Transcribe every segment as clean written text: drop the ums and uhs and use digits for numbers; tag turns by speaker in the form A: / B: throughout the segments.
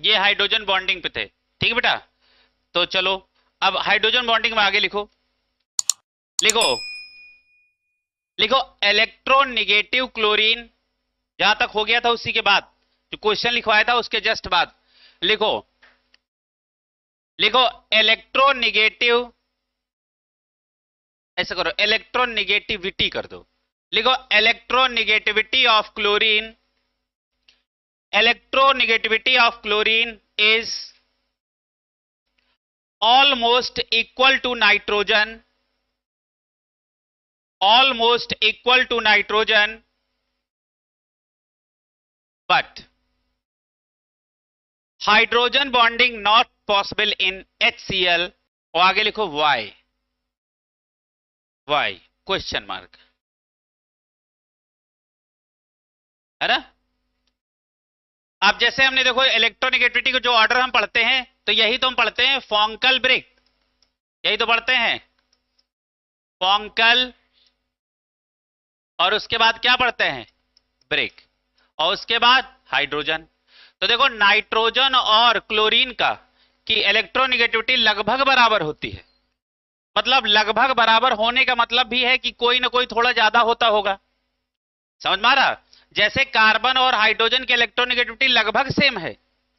A: ये hydrogen bonding पे थे, ठीक है बेटा। तो चलो अब हाइड्रोजन बॉन्डिंग में आगे लिखो, लिखो लिखो इलेक्ट्रोनिगेटिव क्लोरीन। जहां तक हो गया था उसी के बाद जो क्वेश्चन लिखवाया था उसके जस्ट बाद लिखो, लिखो इलेक्ट्रोनिगेटिव, ऐसा करो इलेक्ट्रोनिगेटिविटी कर दो, लिखो electronegativity of chlorine, electronegativity of chlorine is almost equal to nitrogen, almost equal to nitrogen, but hydrogen bonding not possible in HCl। और आगे लिखो why, why क्वेश्चन मार्क, है ना। अब जैसे हमने देखो इलेक्ट्रोनिगेटिविटी को जो ऑर्डर हम पढ़ते हैं तो यही तो हम पढ़ते हैं, फोंकल ब्रेक, यही तो पढ़ते हैं फोंकल, और उसके बाद क्या पढ़ते हैं ब्रेक, और उसके बाद हाइड्रोजन। तो देखो नाइट्रोजन और क्लोरीन का की इलेक्ट्रोनिगेटिविटी लगभग बराबर होती है, मतलब लगभग बराबर होने का मतलब भी है कि कोई ना कोई थोड़ा ज्यादा होता होगा, समझ में आ रहा। जैसे कार्बन और हाइड्रोजन की इलेक्ट्रोनिगेटिविटी लगभग सेम है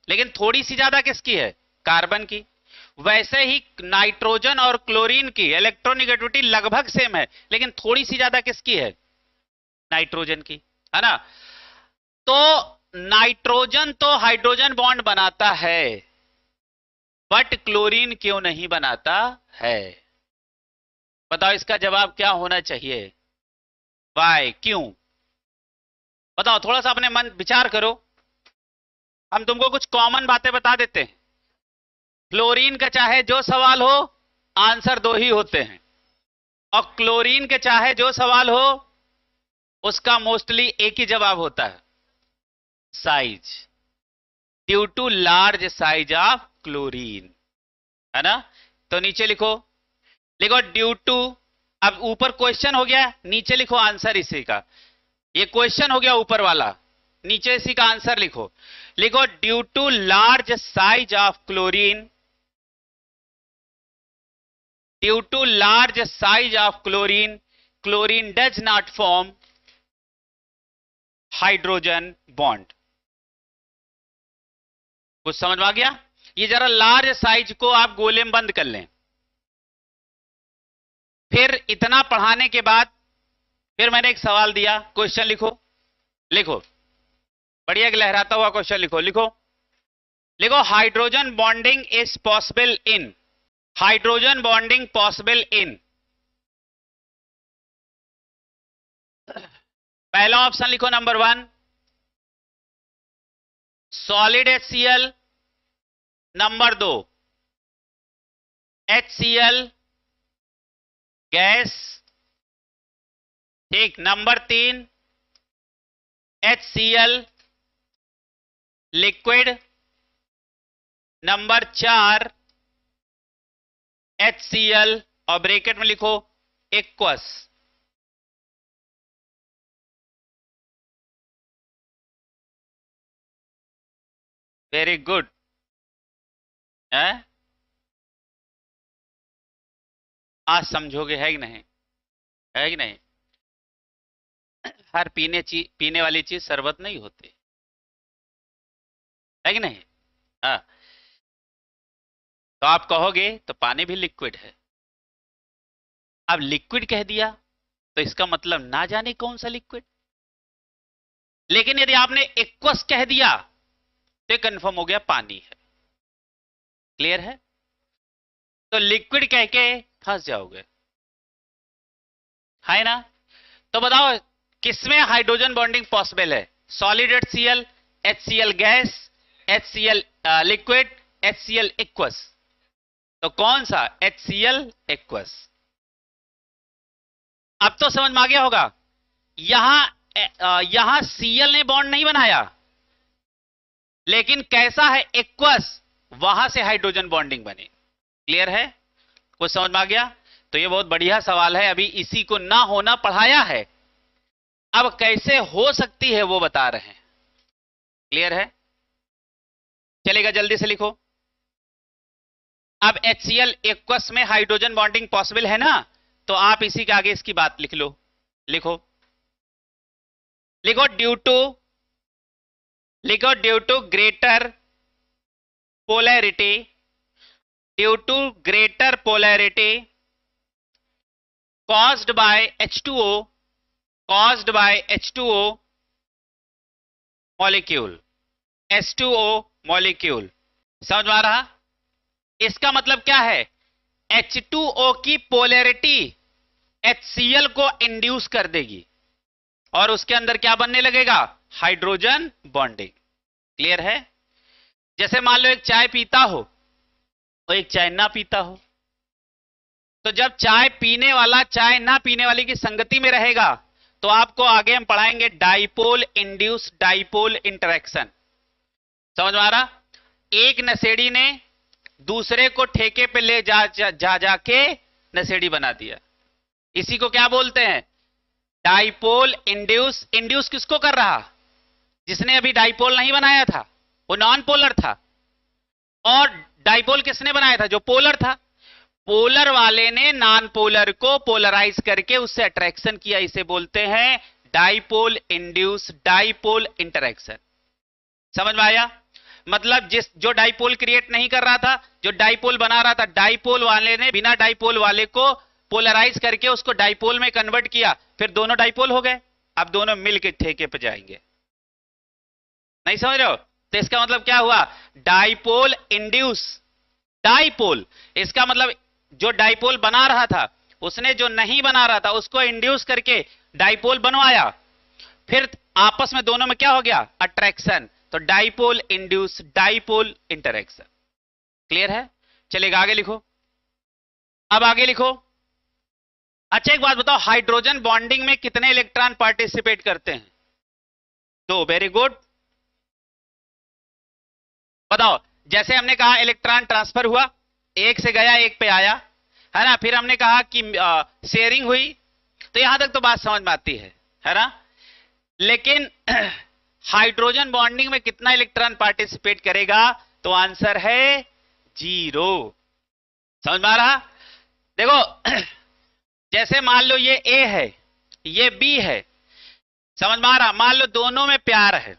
A: लेकिन थोड़ी सी ज्यादा किसकी है, कार्बन की, वैसे ही नाइट्रोजन और क्लोरीन की इलेक्ट्रोनिगेटिविटी लगभग सेम है लेकिन थोड़ी सी ज्यादा किसकी है, नाइट्रोजन की, है ना। तो नाइट्रोजन तो हाइड्रोजन बॉन्ड बनाता है बट क्लोरीन क्यों नहीं बनाता है, बताओ इसका जवाब क्या होना चाहिए, वाई क्यों, बताओ थोड़ा सा अपने मन विचार करो। हम तुमको कुछ कॉमन बातें बता देते हैं, क्लोरीन का चाहे जो सवाल हो आंसर दो ही होते हैं, और क्लोरीन के चाहे जो सवाल हो उसका मोस्टली एक ही जवाब होता है, size, due to large size of chlorine, है ना। तो नीचे लिखो, लिखो ड्यू टू, अब ऊपर क्वेश्चन हो गया नीचे लिखो आंसर इसी का, ये क्वेश्चन हो गया ऊपर वाला, नीचे इसी का आंसर लिखो, लिखो due to large size of chlorine, due to large size of chlorine, chlorine does not form hydrogen bond. कुछ समझ में आ गया, ये जरा लार्ज साइज को आप गोले में बंद कर लें। फिर इतना पढ़ाने के बाद फिर मैंने एक सवाल दिया, क्वेश्चन लिखो, लिखो बढ़िया लहराता हुआ क्वेश्चन लिखो, लिखो लिखो hydrogen bonding is possible in, hydrogen bonding possible in, पहला ऑप्शन लिखो number 1 solid HCl, number 2 HCl gas, ठीक, number 3 HCl liquid, number 4 HCl और ब्रैकेट में लिखो एक्वस। वेरी गुड है, आज समझोगे, है कि नहीं, है कि नहीं। हर पीने वाली चीज शरबत नहीं होती, है कि नहीं। हाँ, तो आप कहोगे तो पानी भी लिक्विड है, अब लिक्विड कह दिया तो इसका मतलब ना जाने कौन सा लिक्विड, लेकिन यदि आपने एक्वस कह दिया तो कंफर्म हो गया पानी है, क्लियर है। तो लिक्विड कह के फंस जाओगे, है ना। तो बताओ किसमें हाइड्रोजन बॉन्डिंग पॉसिबल है, solid HCl, HCl gas, HCl liquid, HCl aqueous, तो कौन सा, HCl एक्वस। अब तो समझ में आ गया होगा, यहां Cl ने बॉन्ड नहीं बनाया लेकिन कैसा है एक्वस, वहां से हाइड्रोजन बॉन्डिंग बनी, क्लियर है, कुछ समझ में आ गया। तो ये बहुत बढ़िया सवाल है, अभी इसी को ना होना पढ़ाया है, अब कैसे हो सकती है वो बता रहे हैं, क्लियर है। चलेगा, जल्दी से लिखो। अब HCl एक्वस में हाइड्रोजन बॉन्डिंग पॉसिबल है ना, तो आप इसी के आगे इसकी बात लिख लो। लिखो लिखो due to greater polarity, due to greater polarity caused by H2O, caused by H2O molecule, H2O molecule। समझ में आ रहा? इसका मतलब क्या है, H2O की पोलैरिटी HCl को इंड्यूस कर देगी और उसके अंदर क्या बनने लगेगा, हाइड्रोजन बॉन्डिंग। क्लियर है? जैसे मान लो एक चाय पीता हो और एक चाय ना पीता हो, तो जब चाय पीने वाला चाय ना पीने वाली की संगति में रहेगा तो आपको आगे हम पढ़ाएंगे डाइपोल इंड्यूस डाइपोल इंटरेक्शन। समझ में आ रहा? एक नशेड़ी ने दूसरे को ठेके पे ले जाके नशेड़ी बना दिया, इसी को क्या बोलते हैं, डाइपोल इंड्यूस। इंड्यूस किसको कर रहा, जिसने अभी डाइपोल नहीं बनाया था, वो नॉन पोलर था, और डाइपोल किसने बनाया था, जो पोलर था। पोलर वाले ने नॉन पोलर को पोलराइज करके उससे अट्रैक्शन किया, इसे बोलते हैं डाइपोल इंड्यूस डाइपोल इंटरेक्शन। समझ में आया? मतलब जो डाइपोल क्रिएट नहीं कर रहा था, जो डाइपोल बना रहा था, डाइपोल वाले ने बिना डाइपोल वाले को पोलराइज करके उसको डाइपोल में कन्वर्ट किया, फिर दोनों डाइपोल हो गए। अब दोनों मिलकर ठेके पे जाएंगे। नहीं समझ रहे हो? तो इसका मतलब क्या हुआ, डाइपोल इंड्यूस डाइपोल। इसका मतलब जो डाइपोल बना रहा था उसने जो नहीं बना रहा था उसको इंड्यूस करके डाइपोल बनवाया, फिर आपस में दोनों में क्या हो गया, अट्रैक्शन। तो dipole induce dipole interaction. Clear है? चलेगा, आगे लिखो। अब आगे लिखो। अच्छा एक बात बताओ, हाइड्रोजन बॉन्डिंग में कितने इलेक्ट्रॉन पार्टिसिपेट करते हैं, दो। वेरी गुड, बताओ। जैसे हमने कहा इलेक्ट्रॉन ट्रांसफर हुआ, एक से गया एक पे आया, है ना। फिर हमने कहा कि शेयरिंग हुई, तो यहां तक तो बात समझ में आती है ना। लेकिन हाइड्रोजन बॉन्डिंग में कितना इलेक्ट्रॉन पार्टिसिपेट करेगा, तो आंसर है 0। समझ में आ रहा? देखो जैसे मान लो ये A है, ये B है, समझ में आ रहा? मान लो दोनों में प्यार है,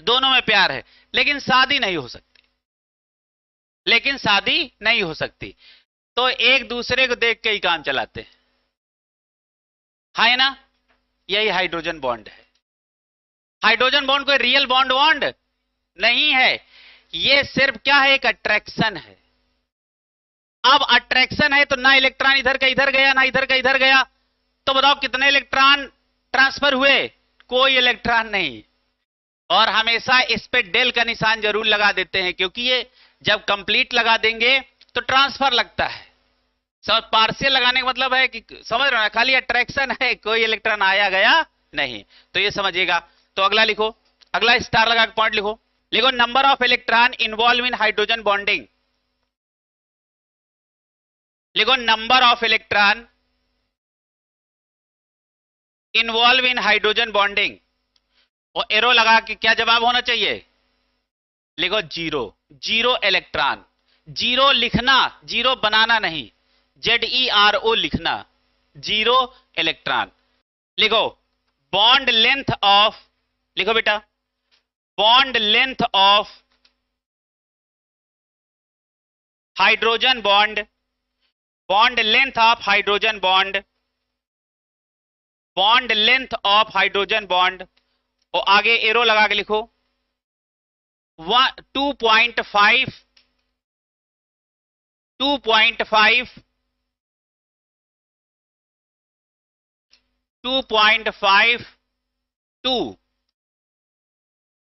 A: दोनों में प्यार है, लेकिन शादी नहीं हो सकती, लेकिन शादी नहीं हो सकती, तो एक दूसरे को देख के ही काम चलाते हैं, है ना। यही हाइड्रोजन बॉन्ड है। हाइड्रोजन बॉन्ड कोई रियल बॉन्ड नहीं है, ये सिर्फ क्या है, एक अट्रैक्शन है। अब अट्रैक्शन है तो ना इलेक्ट्रॉन इधर का इधर गया, ना इधर का इधर गया, तो बताओ कितने इलेक्ट्रॉन ट्रांसफर हुए, कोई इलेक्ट्रॉन नहीं। और हमेशा इस पे डेल का निशान जरूर लगा देते हैं, क्योंकि ये जब कंप्लीट लगा देंगे तो ट्रांसफर लगता है। सब पार्शियल लगाने का मतलब है कि समझ रहे हो ना, खाली अट्रैक्शन है, कोई इलेक्ट्रॉन आया गया नहीं, तो ये समझिएगा। तो अगला लिखो, अगला स्टार लगा के पॉइंट लिखो। लिखो number of electron involve in hydrogen bonding. लिखो number of electron involve in hydrogen bonding, और एरो लगा के क्या जवाब होना चाहिए, लिखो 0। 0 इलेक्ट्रॉन। 0 लिखना, 0 बनाना नहीं, ZERO लिखना, 0 इलेक्ट्रॉन। लिखो बॉन्ड लेंथ ऑफ, लिखो बेटा, bond length of hydrogen bond, bond length of hydrogen bond, bond length of hydrogen bond, और आगे एरो लगा के लिखो 2.5 2.5 2.5 टू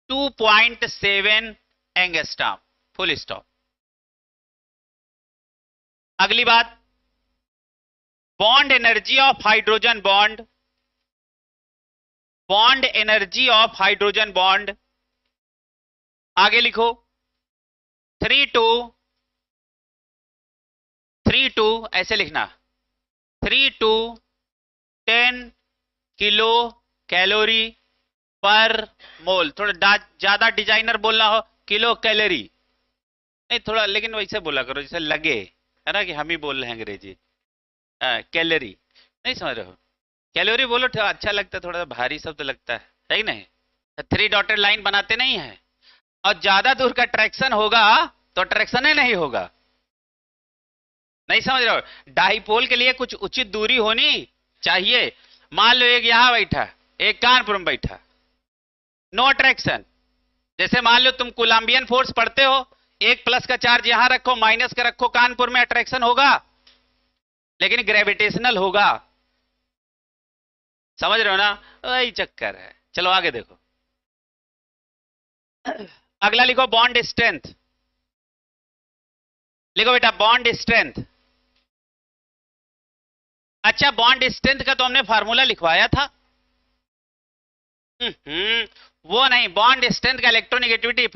A: 2.7 एंगस्ट्रॉम, फुल स्टॉप। अगली बात, bond energy of hydrogen bond, bond energy of hydrogen bond, आगे लिखो 3 to ऐसे लिखना, 3 to 10 किलो कैलोरी पर मोल, थोड़ा ज्यादा डिजाइनर बोलना हो किलो कैलोरी, नहीं थोड़ा लेकिन वैसे बोला करो जैसे लगे, है ना कि हम ही बोल रहे हैं अंग्रेजी। कैलोरी नहीं समझ रहे हो, कैलोरी बोलो थोड़ा अच्छा लगता है, थोड़ा भारी शब्द लगता है कि नहीं। थ्री डॉटेड लाइन बनाते नहीं है, और ज्यादा दूर का ट्रैक्शन होगा तो ट्रैक्शन ही नहीं होगा, नहीं समझ रहे हो। डाइपोल के लिए कुछ उचित दूरी होनी चाहिए। मान लो एक यहां बैठा, एक कानपुर में बैठा, नो अट्रैक्शन। जैसे मान लो तुम कोलंबियन फोर्स पढ़ते हो, एक प्लस का चार्ज यहां रखो, माइनस का रखो, कानपुर में अट्रैक्शन होगा लेकिन ग्रेविटेशनल होगा, समझ रहे हो ना, वही चक्कर है। चलो आगे देखो, अगला लिखो बॉन्ड स्ट्रेंथ। लिखो बेटा बॉन्ड स्ट्रेंथ। अच्छा बॉन्ड स्ट्रेंथ का तो हमने फार्मूला लिखवाया था। वो नहीं, बॉन्ड स्ट्रेंथ का इलेक्ट्रोनेगेटिविटी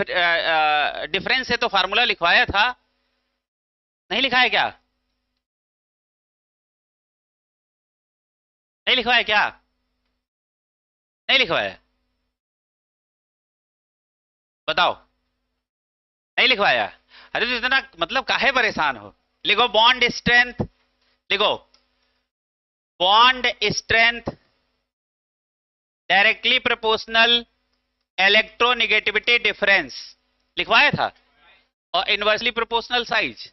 A: डिफरेंस है तो फार्मूला लिखवाया था, नहीं लिखा है क्या? नहीं लिखवाया क्या? नहीं लिखवाया, बताओ। नहीं लिखवाया? अरे तो इतना मतलब काहे परेशान हो। लिखो बॉन्ड स्ट्रेंथ, लिखो bond strength directly proportional electronegativity difference, लिखवाया था। और इनवर्सली प्रोपोर्शनल साइज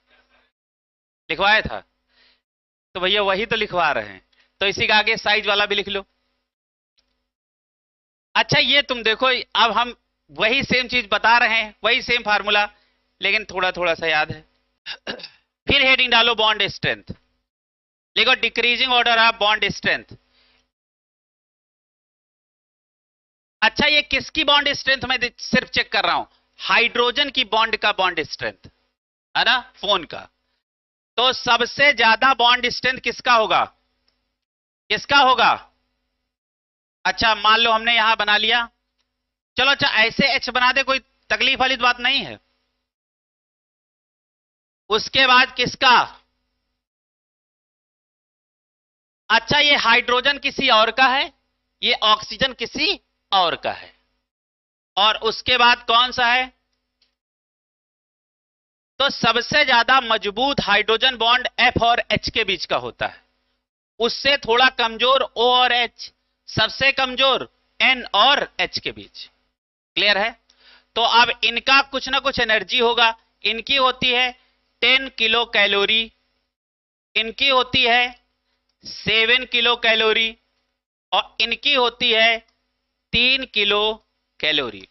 A: लिखवाया था, तो भैया वही तो लिखवा रहे हैं, तो इसी का आगे साइज वाला भी लिख लो। अच्छा ये तुम देखो, अब हम वही सेम चीज बता रहे हैं, वही सेम फार्मूला, लेकिन थोड़ा थोड़ा सा याद है। फिर हेडिंग डालो बॉन्ड स्ट्रेंथ, लिखो decreasing order of bond strength. अच्छा ये किसकी बॉन्ड स्ट्रेंथ मैं सिर्फ चेक कर रहा हूं, हाइड्रोजन की बॉन्ड का बॉन्ड स्ट्रेंथ, है ना, फोन का। तो सबसे ज्यादा बॉन्ड स्ट्रेंथ किसका होगा, किसका होगा? अच्छा मान लो हमने यहां बना लिया, चलो अच्छा ऐसे एच बना दे, कोई तकलीफ वाली बात नहीं है। उसके बाद किसका? अच्छा ये हाइड्रोजन किसी और का है, ये ऑक्सीजन किसी और का है, और उसके बाद कौन सा है? तो सबसे ज्यादा मजबूत हाइड्रोजन बॉन्ड एफ और एच के बीच का होता है, उससे थोड़ा कमजोर ओ और एच, सबसे कमजोर एन और एच के बीच। क्लियर है? तो अब इनका कुछ ना कुछ एनर्जी होगा, इनकी होती है 10 किलो कैलोरी, इनकी होती है 7 किलो कैलोरी, और इनकी होती है 3 किलो कैलोरी।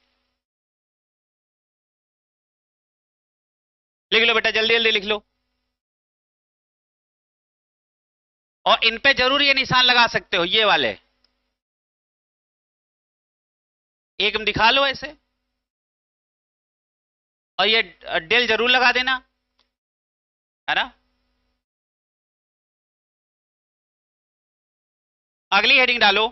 A: लिख लो बेटा जल्दी जल्दी लिख लो, और इन पे जरूर ये निशान लगा सकते हो, ये वाले एक दिखा लो ऐसे, और ये डेल जरूर लगा देना, है ना। अगली हेडिंग डालो,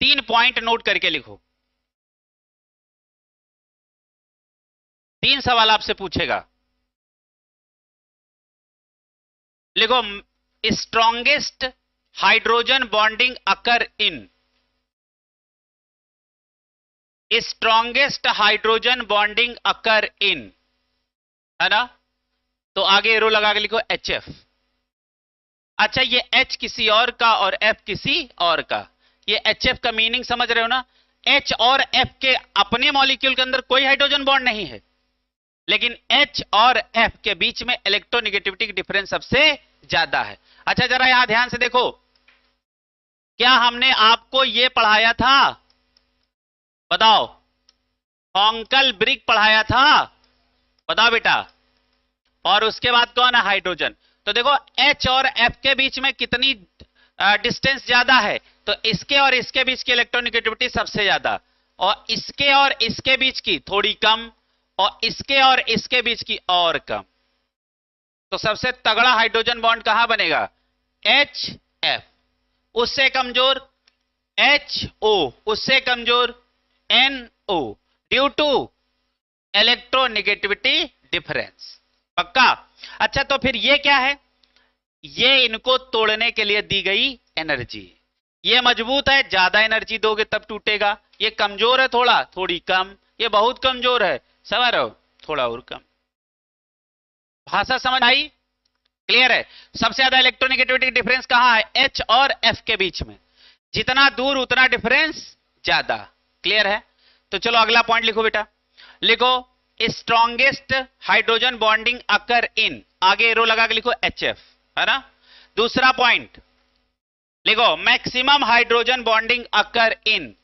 A: 3 पॉइंट नोट करके लिखो, 3 सवाल आपसे पूछेगा। लिखो स्ट्रॉन्गेस्ट हाइड्रोजन बॉन्डिंग अकर इन, स्ट्रॉन्गेस्ट हाइड्रोजन बॉन्डिंग अकर इन, है ना। तो आगे एरो लगा के लिखो एच एफ। अच्छा ये एच किसी और का और एफ किसी और का, ये एच एफ का मीनिंग समझ रहे हो ना। एच और एफ के अपने मॉलिक्यूल के अंदर कोई हाइड्रोजन बॉन्ड नहीं है, लेकिन एच और एफ के बीच में इलेक्ट्रोनेगेटिविटी की डिफरेंस सबसे ज्यादा है। अच्छा जरा यहां ध्यान से देखो, क्या हमने आपको यह पढ़ाया था, बताओ, होंकल ब्रिक पढ़ाया था, बताओ बेटा। और उसके बाद कौन है, हाइड्रोजन। तो देखो एच और एफ के बीच में कितनी डिस्टेंस ज्यादा है, तो इसके और इसके बीच की इलेक्ट्रोनेगेटिविटी सबसे ज्यादा, और इसके और इसके बीच की थोड़ी कम, और इसके और इसके बीच की और कम। तो सबसे तगड़ा हाइड्रोजन बॉन्ड कहां बनेगा, एच एफ, उससे कमजोर एच ओ, उससे कमजोर N O, due to electronegativity difference. पक्का? अच्छा तो फिर ये क्या है, ये इनको तोड़ने के लिए दी गई एनर्जी। ये मजबूत है, ज्यादा एनर्जी दोगे तब टूटेगा। ये कमजोर है, थोड़ा थोड़ी कम। ये बहुत कमजोर है, समझ रहे हो, थोड़ा और कम। भाषा समझ आई? क्लियर है? सबसे ज्यादा इलेक्ट्रोनेगेटिविटी डिफरेंस कहां है? एच और एफ के बीच में। जितना दूर उतना डिफरेंस ज्यादा। क्लियर है? तो चलो अगला पॉइंट लिखो बेटा। लिखो स्ट्रॉन्गेस्ट हाइड्रोजन बॉन्डिंग अकर इन, आगे एरो लगा के लिखो एच एफ, है ना। दूसरा पॉइंट लिखो मैक्सिमम हाइड्रोजन बॉन्डिंग अकर इन,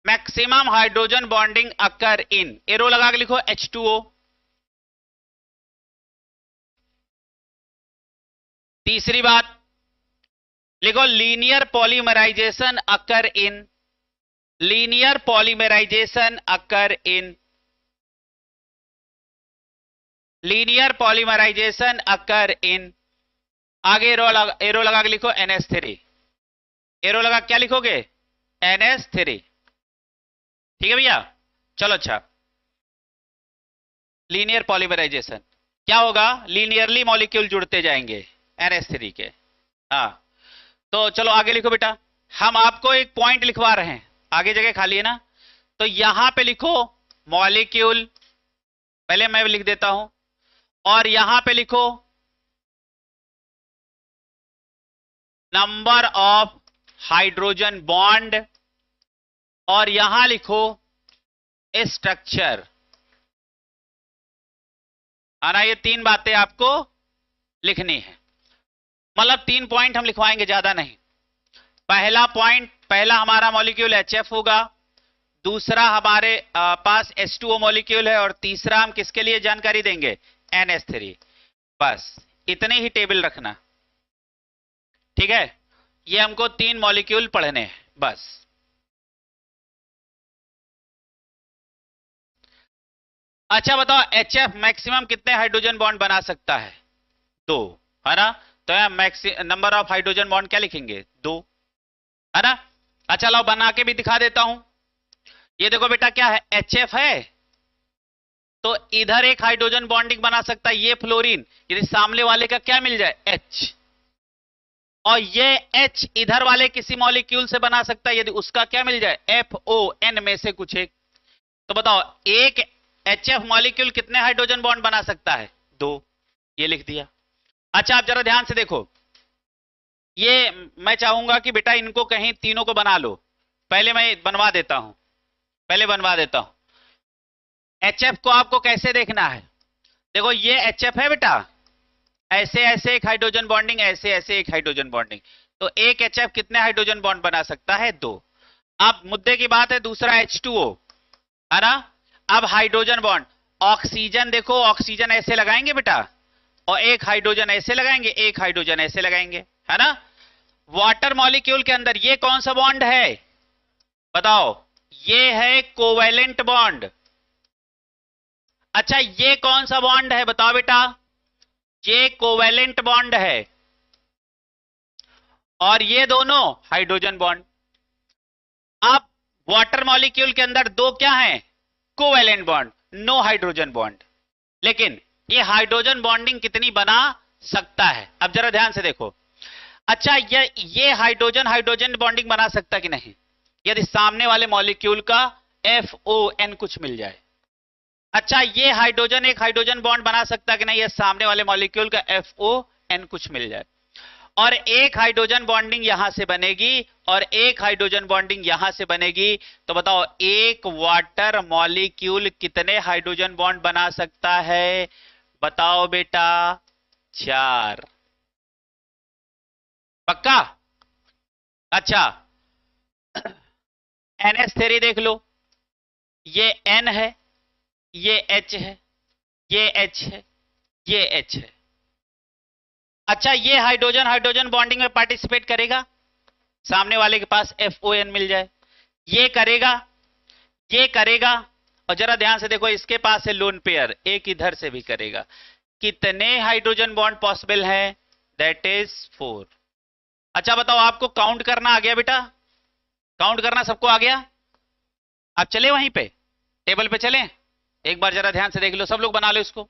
A: मैक्सिमम हाइड्रोजन बॉन्डिंग अकर इन, एरो लगा के लिखो H2O। तीसरी बात लिखो लीनियर पॉलीमराइजेशन अकर इन, लीनियर पॉलीमराइजेशन अकर इन, लीनियर पॉलीमराइजेशन अकर इन। आगे एरो लगा के लिखो NH3, एरो लगा क्या लिखोगे? NH3। ठीक है भैया, चलो अच्छा। लीनियर पॉलीमराइजेशन क्या होगा? लीनियरली मॉलिक्यूल जुड़ते जाएंगे NH3 के। हाँ, तो चलो आगे लिखो बेटा। हम आपको एक पॉइंट लिखवा रहे हैं, आगे जगह खाली है ना, तो यहां पे लिखो मॉलिक्यूल, पहले मैं लिख देता हूं, और यहां पे लिखो नंबर ऑफ हाइड्रोजन बॉन्ड, और यहां लिखो स्ट्रक्चर। आना, ये तीन बातें आपको लिखनी है, मतलब 3 पॉइंट हम लिखवाएंगे, ज्यादा नहीं। पहला पॉइंट, पहला हमारा मॉलिक्यूल HF होगा, दूसरा हमारे पास H2O मॉलिक्यूल है, और तीसरा हम किसके लिए जानकारी देंगे? NH3। बस इतने ही टेबल रखना, ठीक है। ये हमको 3 मॉलिक्यूल पढ़ने हैं बस। अच्छा बताओ, HF मैक्सिमम कितने हाइड्रोजन बॉन्ड बना सकता है? 2, है ना। तो यहां नंबर ऑफ हाइड्रोजन बॉन्ड क्या लिखेंगे? 2, है ना। अच्छा लाओ बना के भी दिखा देता हूं। ये देखो बेटा क्या है? HF है, तो इधर एक हाइड्रोजन बॉन्डिंग बना सकता है, ये फ्लोरीन, यदि सामने वाले का क्या मिल जाए? H, और ये H इधर वाले किसी मॉलिक्यूल से बना सकता है, यदि उसका क्या मिल जाए? FON में से कुछ एक। तो बताओ एक HF मॉलिक्यूल कितने हाइड्रोजन बॉन्ड बना सकता है? 2, ये लिख दिया। अच्छा आप जरा ध्यान से देखो, ये मैं चाहूंगा कि बेटा इनको कहीं तीनों को बना लो। पहले मैं बनवा देता हूं, पहले बनवा देता हूं। HF को आपको कैसे देखना है? देखो ये HF है बेटा, ऐसे ऐसे एक हाइड्रोजन बॉन्डिंग, ऐसे ऐसे एक हाइड्रोजन बॉन्डिंग, तो एक HF कितने हाइड्रोजन बॉन्ड बना सकता है? 2। अब मुद्दे की बात है, दूसरा H2O, है ना। अब हाइड्रोजन बॉन्ड, ऑक्सीजन देखो, ऑक्सीजन ऐसे लगाएंगे बेटा, और एक हाइड्रोजन ऐसे लगाएंगे, एक हाइड्रोजन ऐसे लगाएंगे, है ना। वाटर मॉलिक्यूल के अंदर ये कौन सा बॉन्ड है? बताओ, ये है कोवैलेंट बॉन्ड। अच्छा ये कौन सा बॉन्ड है? बताओ बेटा, ये कोवैलेंट बॉन्ड है, और ये दोनों हाइड्रोजन बॉन्ड। अब वाटर मॉलिक्यूल के अंदर दो क्या हैं? Covalent bond, no hydrogen bond. लेकिन ये हाइड्रोजन बॉन्डिंग कितनी बना सकता है? अब जरा ध्यान से देखो। अच्छा ये हाइड्रोजन हाइड्रोजन बॉन्डिंग बना सकता कि नहीं? यदि सामने वाले मॉलिक्यूल का FON कुछ मिल जाए। अच्छा ये हाइड्रोजन एक हाइड्रोजन बॉन्ड बना सकता कि नहीं? ये सामने वाले मॉलिक्यूल का FON कुछ मिल जाए, और एक हाइड्रोजन बॉन्डिंग यहां से बनेगी, और एक हाइड्रोजन बॉन्डिंग यहां से बनेगी। तो बताओ एक वाटर मॉलिक्यूल कितने हाइड्रोजन बॉन्ड बना सकता है? बताओ बेटा, 4। पक्का? अच्छा NH3 देख लो, ये N है, ये H है, ये H है, ये H है। अच्छा ये हाइड्रोजन हाइड्रोजन बॉन्डिंग में पार्टिसिपेट करेगा, सामने वाले के पास FON मिल जाए, ये करेगा, ये करेगा, और जरा ध्यान से देखो इसके पास है लोन पेयर, एक इधर से भी करेगा। कितने हाइड्रोजन बॉन्ड पॉसिबल है? That is 4। अच्छा बताओ, आपको काउंट करना आ गया बेटा? काउंट करना सबको आ गया? आप चले वहीं पे टेबल पे चलें, एक बार जरा ध्यान से देख लो, सब लोग बना लो इसको।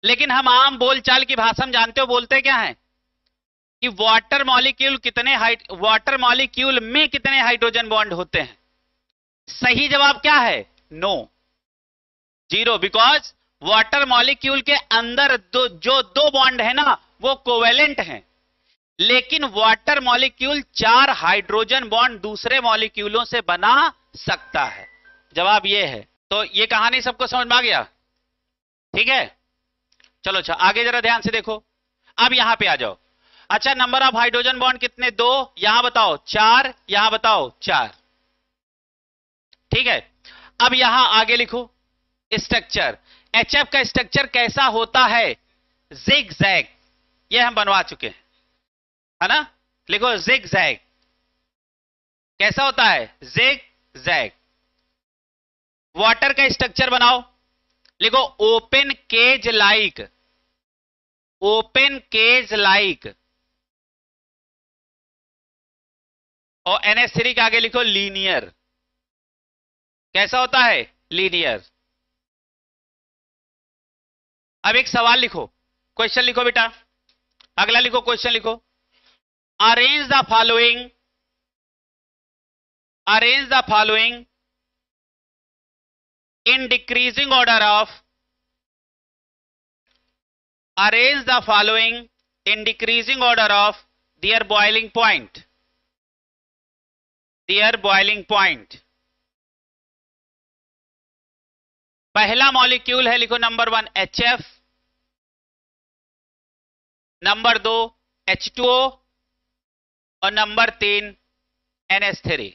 A: लेकिन हम आम बोलचाल की भाषा में जानते हो बोलते क्या है? कि वाटर मॉलिक्यूल में कितने हाइड्रोजन बॉन्ड होते हैं? सही जवाब क्या है? नो, 0, बिकॉज वाटर मॉलिक्यूल के अंदर जो दो बॉन्ड है ना वो कोवेलेंट हैं, लेकिन वाटर मॉलिक्यूल 4 हाइड्रोजन बॉन्ड दूसरे मॉलिक्यूलों से बना सकता है। जवाब ये है। तो ये कहानी सबको समझ में आ गया? ठीक है, चलो अच्छा आगे जरा ध्यान से देखो। अब यहां पे आ जाओ। अच्छा, नंबर ऑफ हाइड्रोजन बॉन्ड कितने? 2, यहां बताओ 4, यहां बताओ 4। ठीक है, अब यहां आगे लिखो स्ट्रक्चर। HF का स्ट्रक्चर कैसा होता है? जिग जैग, ये हम बनवा चुके हैं, है ना? लिखो जिग जैग। कैसा होता है? Zigzag. वाटर का स्ट्रक्चर बनाओ, लिखो open cage like. Open cage like. और NH3 के आगे लिखो लीनियर। कैसा होता है? लीनियर। अब एक सवाल लिखो, क्वेश्चन लिखो बेटा। अगला लिखो, क्वेश्चन लिखो। Arrange the following, arrange the following in decreasing order of, arrange the following in decreasing order of their boiling point, their boiling point। पहला मॉलिक्यूल है, लिखो नंबर 1 HF, नंबर 2 H2O और number 3 NH3।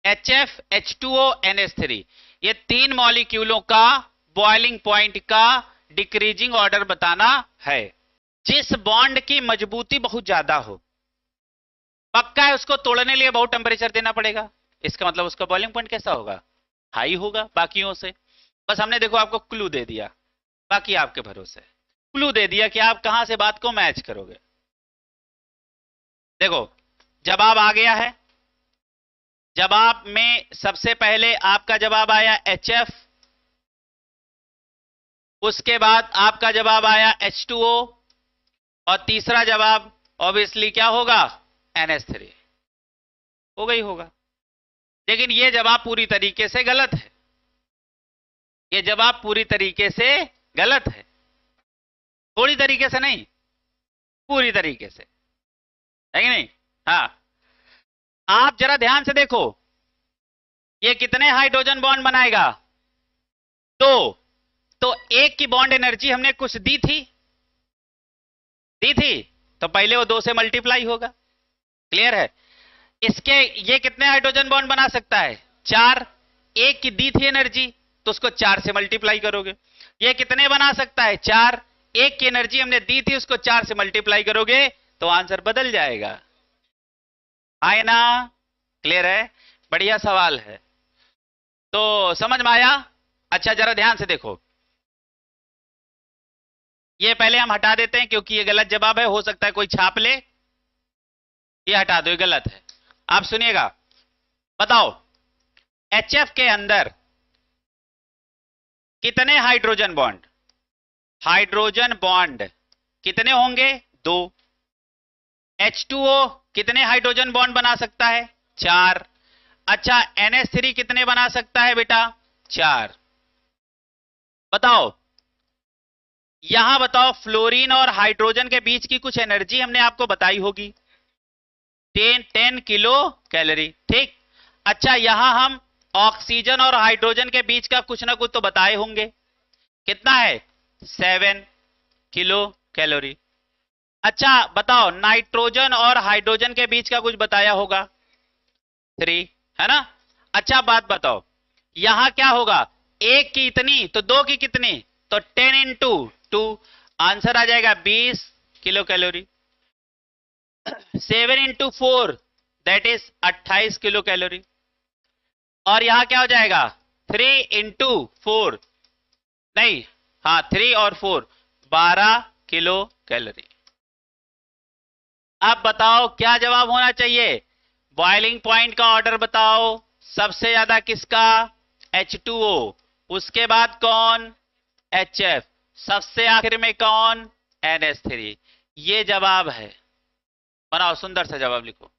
A: HF, H2O, NH3, ये 3 मॉलिक्यूलों का boiling point का decreasing order बताना है। जिस बॉन्ड की मजबूती बहुत ज्यादा हो, पक्का है उसको तोड़ने लिए बहुत टेम्परेचर देना पड़ेगा, इसका मतलब उसका बॉइलिंग पॉइंट कैसा होगा? हाई होगा बाकियों से। बस हमने देखो आपको क्लू दे दिया, बाकी आपके भरोसे। क्लू दे दिया कि आप कहां से बात को मैच करोगे। देखो जवाब आ गया है। जवाब में सबसे पहले आपका जवाब आया HF, उसके बाद आपका जवाब आया H2O और तीसरा जवाब ऑब्वियसली क्या होगा? NH3 होगा ही होगा। लेकिन यह जवाब पूरी तरीके से गलत है, यह जवाब पूरी तरीके से गलत है। थोड़ी तरीके से नहीं, पूरी तरीके से, है कि नहीं? हाँ, आप जरा ध्यान से देखो, ये कितने हाइड्रोजन बॉन्ड बनाएगा? 2। तो एक की बॉन्ड एनर्जी हमने कुछ दी थी, तो पहले वो 2 से मल्टीप्लाई होगा। क्लियर है? इसके ये कितने हाइड्रोजन बॉन्ड बना सकता है? 4। एक की दी थी एनर्जी, तो उसको 4 से मल्टीप्लाई करोगे। ये कितने बना सकता है? 4। एक की एनर्जी हमने दी थी, उसको 4 से मल्टीप्लाई करोगे तो आंसर बदल जाएगा। आए ना? क्लियर है? बढ़िया सवाल है, तो समझ में आया? अच्छा जरा ध्यान से देखो, ये पहले हम हटा देते हैं क्योंकि ये गलत जवाब है, हो सकता है कोई छाप ले। ये हटा दो, ये गलत है। आप सुनिएगा, बताओ HF के अंदर कितने हाइड्रोजन बॉन्ड? हाइड्रोजन बॉन्ड कितने होंगे? 2। H2O कितने हाइड्रोजन बॉन्ड बना सकता है? 4। अच्छा NH3 कितने बना सकता है बेटा? 4। बताओ, यहां बताओ, फ्लोरीन और हाइड्रोजन के बीच की कुछ एनर्जी हमने आपको बताई होगी, 10 किलो कैलोरी। ठीक। अच्छा यहां हम ऑक्सीजन और हाइड्रोजन के बीच का कुछ ना कुछ तो बताए होंगे, कितना है? 7 किलो कैलोरी। अच्छा बताओ, नाइट्रोजन और हाइड्रोजन के बीच का कुछ बताया होगा, 3, है ना? अच्छा बात बताओ, यहां क्या होगा? एक की इतनी तो 2 की कितनी? तो 10 इंटू 2, आंसर आ जाएगा 20 kilo calorie. 7 into 4 that is 28 kilo calorie. और यहां क्या हो जाएगा? 3 इंटू 4, नहीं, हाँ 3 और 4 12 किलो कैलोरी। अब बताओ क्या जवाब होना चाहिए? बॉइलिंग पॉइंट का ऑर्डर बताओ, सबसे ज्यादा किसका? H2O, उसके बाद कौन? HF, सबसे आखिर में कौन? NH3। ये जवाब है। बनाओ, सुंदर सा जवाब लिखो।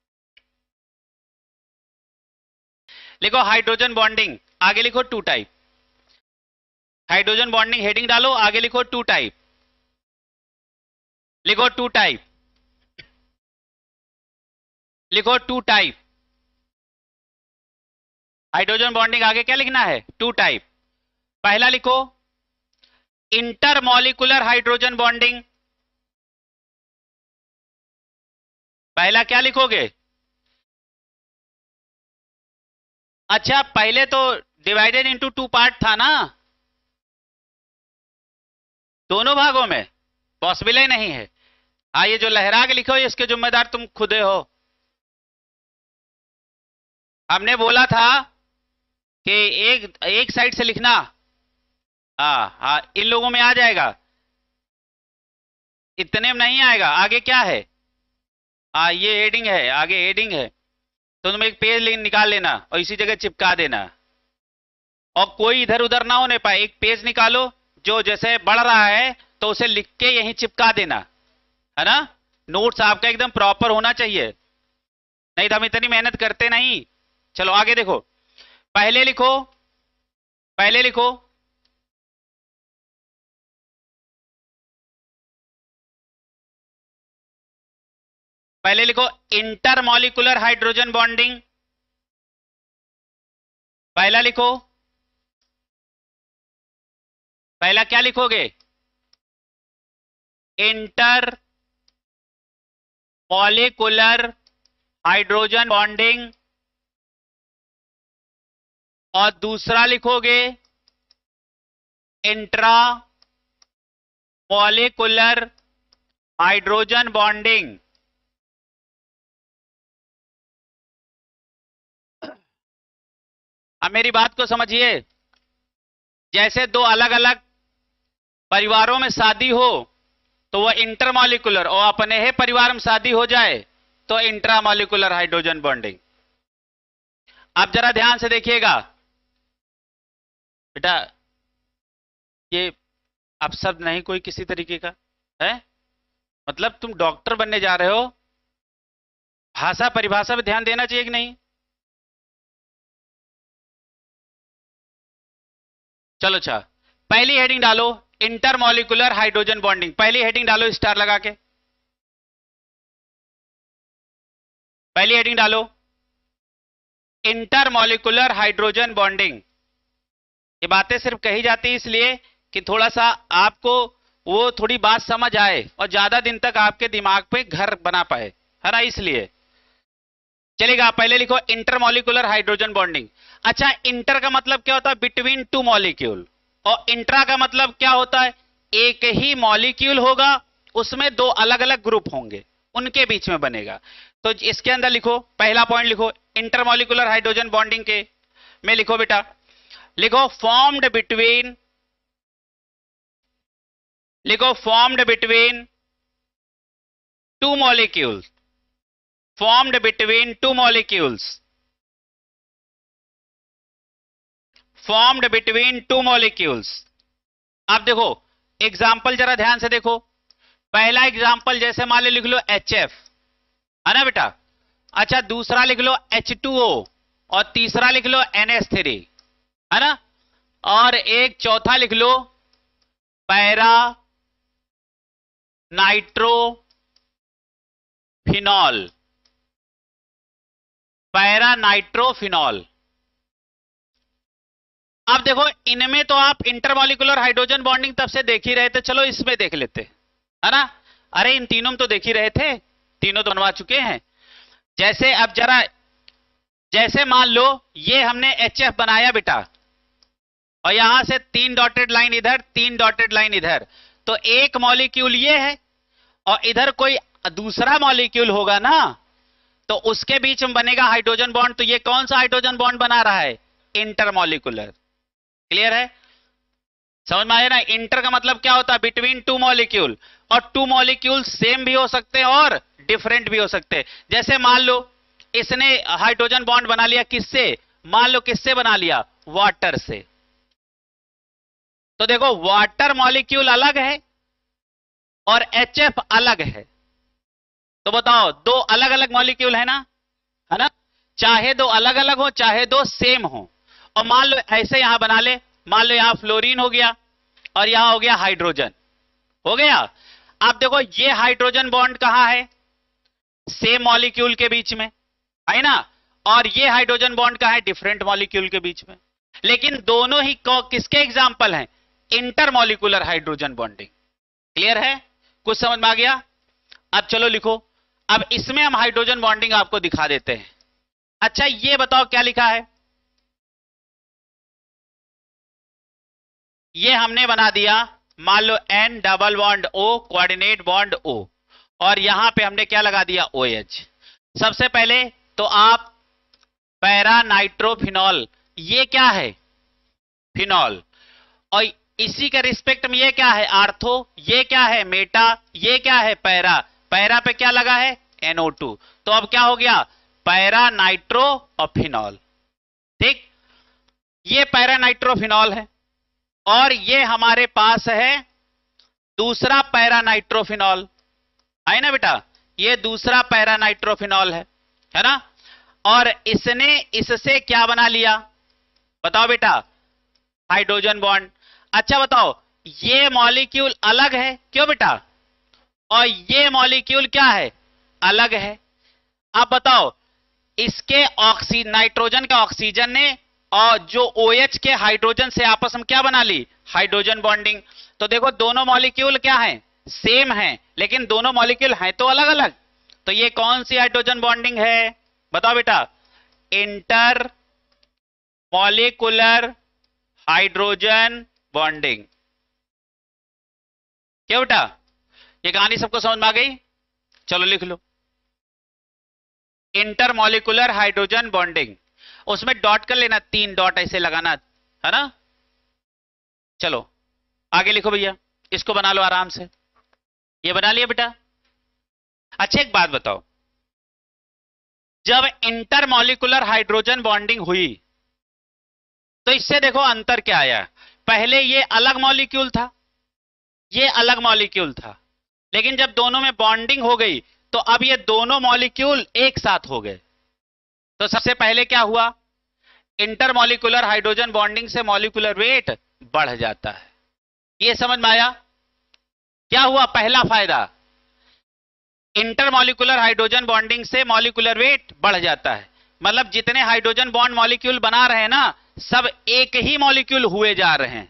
A: लिखो हाइड्रोजन बॉन्डिंग, आगे लिखो two type. Hydrogen bonding heading डालो, आगे लिखो टू टाइप। लिखो टू टाइप, लिखो टू टाइप। हाइड्रोजन बॉन्डिंग आगे क्या लिखना है? Two type. पहला लिखो इंटरमॉलिक्यूलर हाइड्रोजन बॉन्डिंग। पहला क्या लिखोगे? अच्छा, पहले तो डिवाइडेड इनटू टू पार्ट था ना, दोनों भागों में पॉसिबल ही नहीं है। हाँ, ये जो लहरा के लिखो इसके जिम्मेदार तुम खुदे हो। हमने बोला था कि एक एक साइड से लिखना। हाँ हाँ, इन लोगों में आ जाएगा, इतने में नहीं आएगा। आगे क्या है? हाँ, ये हेडिंग है, आगे हेडिंग है, तो तुम एक पेज निकाल लेना और इसी जगह चिपका देना, और कोई इधर उधर ना होने पाए। एक पेज निकालो जो जैसे बढ़ रहा है तो उसे लिख के यहीं चिपका देना, है ना। नोट्स आपका एकदम प्रॉपर होना चाहिए, नहीं तो हम इतनी मेहनत करते नहीं। चलो आगे देखो, पहले लिखो, पहले लिखो पहले लिखो इंटरमॉलिक्यूलर हाइड्रोजन बॉन्डिंग। पहला लिखो, पहला क्या लिखोगे? इंटर मॉलिक्यूलर हाइड्रोजन बॉन्डिंग, और दूसरा लिखोगे इंट्रा मॉलिक्यूलर हाइड्रोजन बॉन्डिंग। अब मेरी बात को समझिए, जैसे दो अलग अलग परिवारों में शादी हो तो वह इंटरमॉलिक्यूलर, और अपने ही परिवार में शादी हो जाए तो इंट्रामॉलिक्यूलर हाइड्रोजन बॉन्डिंग। आप जरा ध्यान से देखिएगा बेटा, ये अपशब्द नहीं कोई किसी तरीके का है, मतलब तुम डॉक्टर बनने जा रहे हो, भाषा परिभाषा पे ध्यान देना चाहिए कि नहीं? चलो अच्छा, पहली हेडिंग डालो इंटरमॉलिक्यूलर हाइड्रोजन बॉन्डिंग। पहली हेडिंग डालो स्टार लगा के, पहली हेडिंग डालो इंटरमॉलिक्यूलर हाइड्रोजन बॉन्डिंग। ये बातें सिर्फ कही जाती है इसलिए कि थोड़ा सा आपको वो थोड़ी बात समझ आए और ज्यादा दिन तक आपके दिमाग पे घर बना पाए, है ना, इसलिए चलेगा। पहले लिखो इंटरमॉलिक्यूलर हाइड्रोजन बॉन्डिंग। अच्छा, इंटर का मतलब क्या होता है? Between two molecule. और इंट्रा का मतलब क्या होता है? एक ही मॉलिक्यूल होगा, उसमें दो अलग अलग ग्रुप होंगे, उनके बीच में बनेगा। तो इसके अंदर लिखो, पहला पॉइंट लिखो इंटरमॉलिक्यूलर हाइड्रोजन बॉन्डिंग के में लिखो बेटा, लिखो फॉर्म्ड बिटवीन, लिखो formed between two molecules, formed between two molecules, formed between two molecules. आप देखो एग्जाम्पल जरा ध्यान से देखो, पहला एग्जाम्पल जैसे मान लो लिख लो HF, है ना बेटा। अच्छा, दूसरा लिख लो H2O, और तीसरा लिख लो NH3, है ना, और एक चौथा लिख लो para nitro phenol, para nitrophenol. अब देखो इनमें तो आप इंटरमॉलिक्यूलर हाइड्रोजन बॉन्डिंग तब से देख ही रहे थे, चलो इसमें देख लेते, है ना। अरे इन तीनों में तो देख ही रहे थे, तीनों तो बनवा चुके हैं। जैसे अब जरा, जैसे मान लो ये हमने HF बनाया बेटा, और यहां से तीन डॉटेड लाइन इधर, तीन डॉटेड लाइन इधर, तो एक मॉलिक्यूल ये है, और इधर कोई दूसरा मॉलिक्यूल होगा ना, तो उसके बीच में बनेगा हाइड्रोजन बॉन्ड। तो ये कौन सा हाइड्रोजन बॉन्ड बना रहा है? इंटरमॉलिक्यूलर। क्लियर है? समझ में आया ना? इंटर का मतलब क्या होता है? बिटवीन टू मॉलिक्यूल, और टू मॉलिक्यूल सेम भी हो सकते हैं और डिफरेंट भी हो सकते हैं। जैसे मान लो इसने हाइड्रोजन बॉन्ड बना लिया किससे? मान लो किससे बना लिया? वाटर से। तो देखो वाटर मॉलिक्यूल अलग है और HF अलग है, तो बताओ दो अलग अलग मॉलिक्यूल है ना, चाहे दो अलग अलग हो चाहे दो सेम हो। और मान लो ऐसे यहां बना ले, मान लो यहां फ्लोरीन हो गया और यहां हो गया हाइड्रोजन, हो गया। अब देखो ये हाइड्रोजन बॉन्ड कहां है, सेम मॉलिक्यूल के बीच में, है ना, और ये हाइड्रोजन बॉन्ड कहां है, डिफरेंट मॉलिक्यूल के बीच में। लेकिन दोनों ही किसके एग्जाम्पल हैं, इंटरमॉलिक्यूलर हाइड्रोजन बॉन्डिंग। क्लियर है, कुछ समझ में आ गया। अब चलो लिखो, अब इसमें हम हाइड्रोजन बॉन्डिंग आपको दिखा देते हैं। अच्छा ये बताओ क्या लिखा है, ये हमने बना दिया, मान लो N double bond O coordinate bond O, और यहां पे हमने क्या लगा दिया OH। सबसे पहले तो आप पैरा नाइट्रोफिनॉल, ये क्या है फिनॉल, और इसी के रिस्पेक्ट में ये क्या है आर्थो, ये क्या है मेटा, ये क्या है पैरा, पैरा पे क्या लगा है NO2, तो अब क्या हो गया पैरा नाइट्रो और फिनॉल। ठीक, ये पैरा नाइट्रोफिनॉल है, और ये हमारे पास है दूसरा पैरा नाइट्रोफिनॉल, है ना बेटा, ये दूसरा पैरा नाइट्रोफिनॉल है ना, और इसने इससे क्या बना लिया बताओ बेटा, हाइड्रोजन बॉन्ड। अच्छा बताओ ये मॉलिक्यूल अलग है क्यों बेटा, और ये मॉलिक्यूल क्या है अलग है। अब बताओ इसके नाइट्रोजन के ऑक्सीजन ने और जो OH के हाइड्रोजन से आपस में क्या बना ली, हाइड्रोजन बॉन्डिंग। तो देखो दोनों मॉलिक्यूल क्या हैं, सेम हैं, लेकिन दोनों मॉलिक्यूल हैं तो अलग अलग। तो ये कौन सी हाइड्रोजन बॉन्डिंग है बताओ बेटा, इंटर मॉलिक्यूलर हाइड्रोजन बॉन्डिंग। क्या बेटा, ये कहानी सबको समझ में आ गई, चलो लिख लो, इंटरमॉलिक्यूलर हाइड्रोजन बॉन्डिंग। उसमें डॉट कर लेना, 3 डॉट ऐसे लगाना, है ना। चलो आगे लिखो भैया, इसको बना लो आराम से, ये बना लिया बेटा। अच्छा एक बात बताओ, जब इंटरमॉलिक्यूलर हाइड्रोजन बॉन्डिंग हुई तो इससे देखो अंतर क्या आया, पहले ये अलग मॉलिक्यूल था, ये अलग मॉलिक्यूल था, लेकिन जब दोनों में बॉन्डिंग हो गई तो अब ये दोनों मॉलिक्यूल एक साथ हो गए। तो सबसे पहले क्या हुआ, इंटरमॉलिक्यूलर हाइड्रोजन बॉन्डिंग से मॉलिक्यूलर वेट बढ़ जाता है। ये समझ में आया, क्या हुआ पहला फायदा, इंटरमॉलिक्यूलर हाइड्रोजन बॉन्डिंग से मॉलिक्यूलर वेट बढ़ जाता है, मतलब जितने हाइड्रोजन बॉन्ड मॉलिक्यूल बना रहे हैं ना, सब एक ही मॉलिक्यूल हुए जा रहे हैं।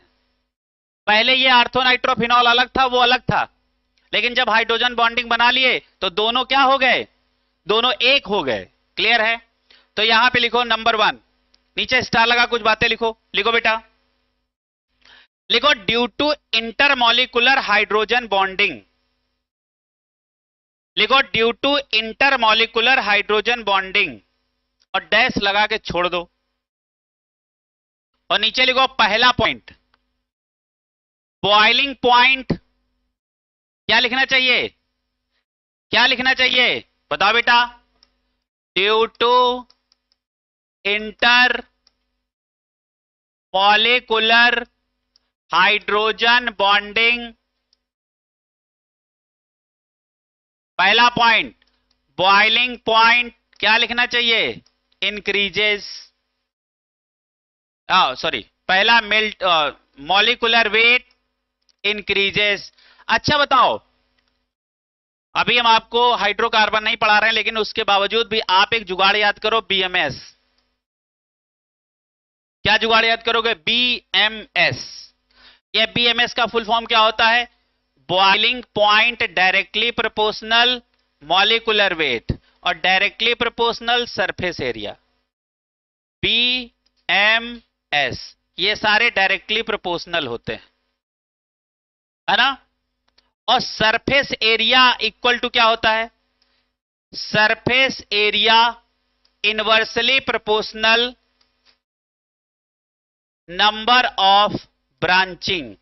A: पहले ये आर्थोनाइट्रोफिनॉल अलग था, वो अलग था, लेकिन जब हाइड्रोजन बॉन्डिंग बना लिए तो दोनों क्या हो गए, दोनों एक हो गए। क्लियर है, तो यहां पे लिखो नंबर 1, नीचे स्टार लगा कुछ बातें लिखो, लिखो बेटा, लिखो due to intermolecular hydrogen bonding, लिखो due to intermolecular hydrogen bonding, और डैश लगा के छोड़ दो, और नीचे लिखो पहला पॉइंट, बॉइलिंग पॉइंट। क्या लिखना चाहिए, क्या लिखना चाहिए बताओ बेटा, due to inter molecular hydrogen bonding, पहला पॉइंट बॉइलिंग पॉइंट क्या लिखना चाहिए, इंक्रीजेस, सॉरी पहला मिल्ट मॉलिक्यूलर वेट इंक्रीजेस। अच्छा बताओ, अभी हम आपको हाइड्रोकार्बन नहीं पढ़ा रहे हैं, लेकिन उसके बावजूद भी आप एक जुगाड़ याद करो, BMS। क्या जुगाड़ याद करोगे, BMS। ये BMS का फुल फॉर्म क्या होता है, boiling point directly proportional molecular weight और directly proportional surface area, BMS। ये सारे डायरेक्टली प्रोपोर्शनल होते हैं, है ना। और सरफेस एरिया इक्वल टू क्या होता है, surface area inversely proportional number of branching.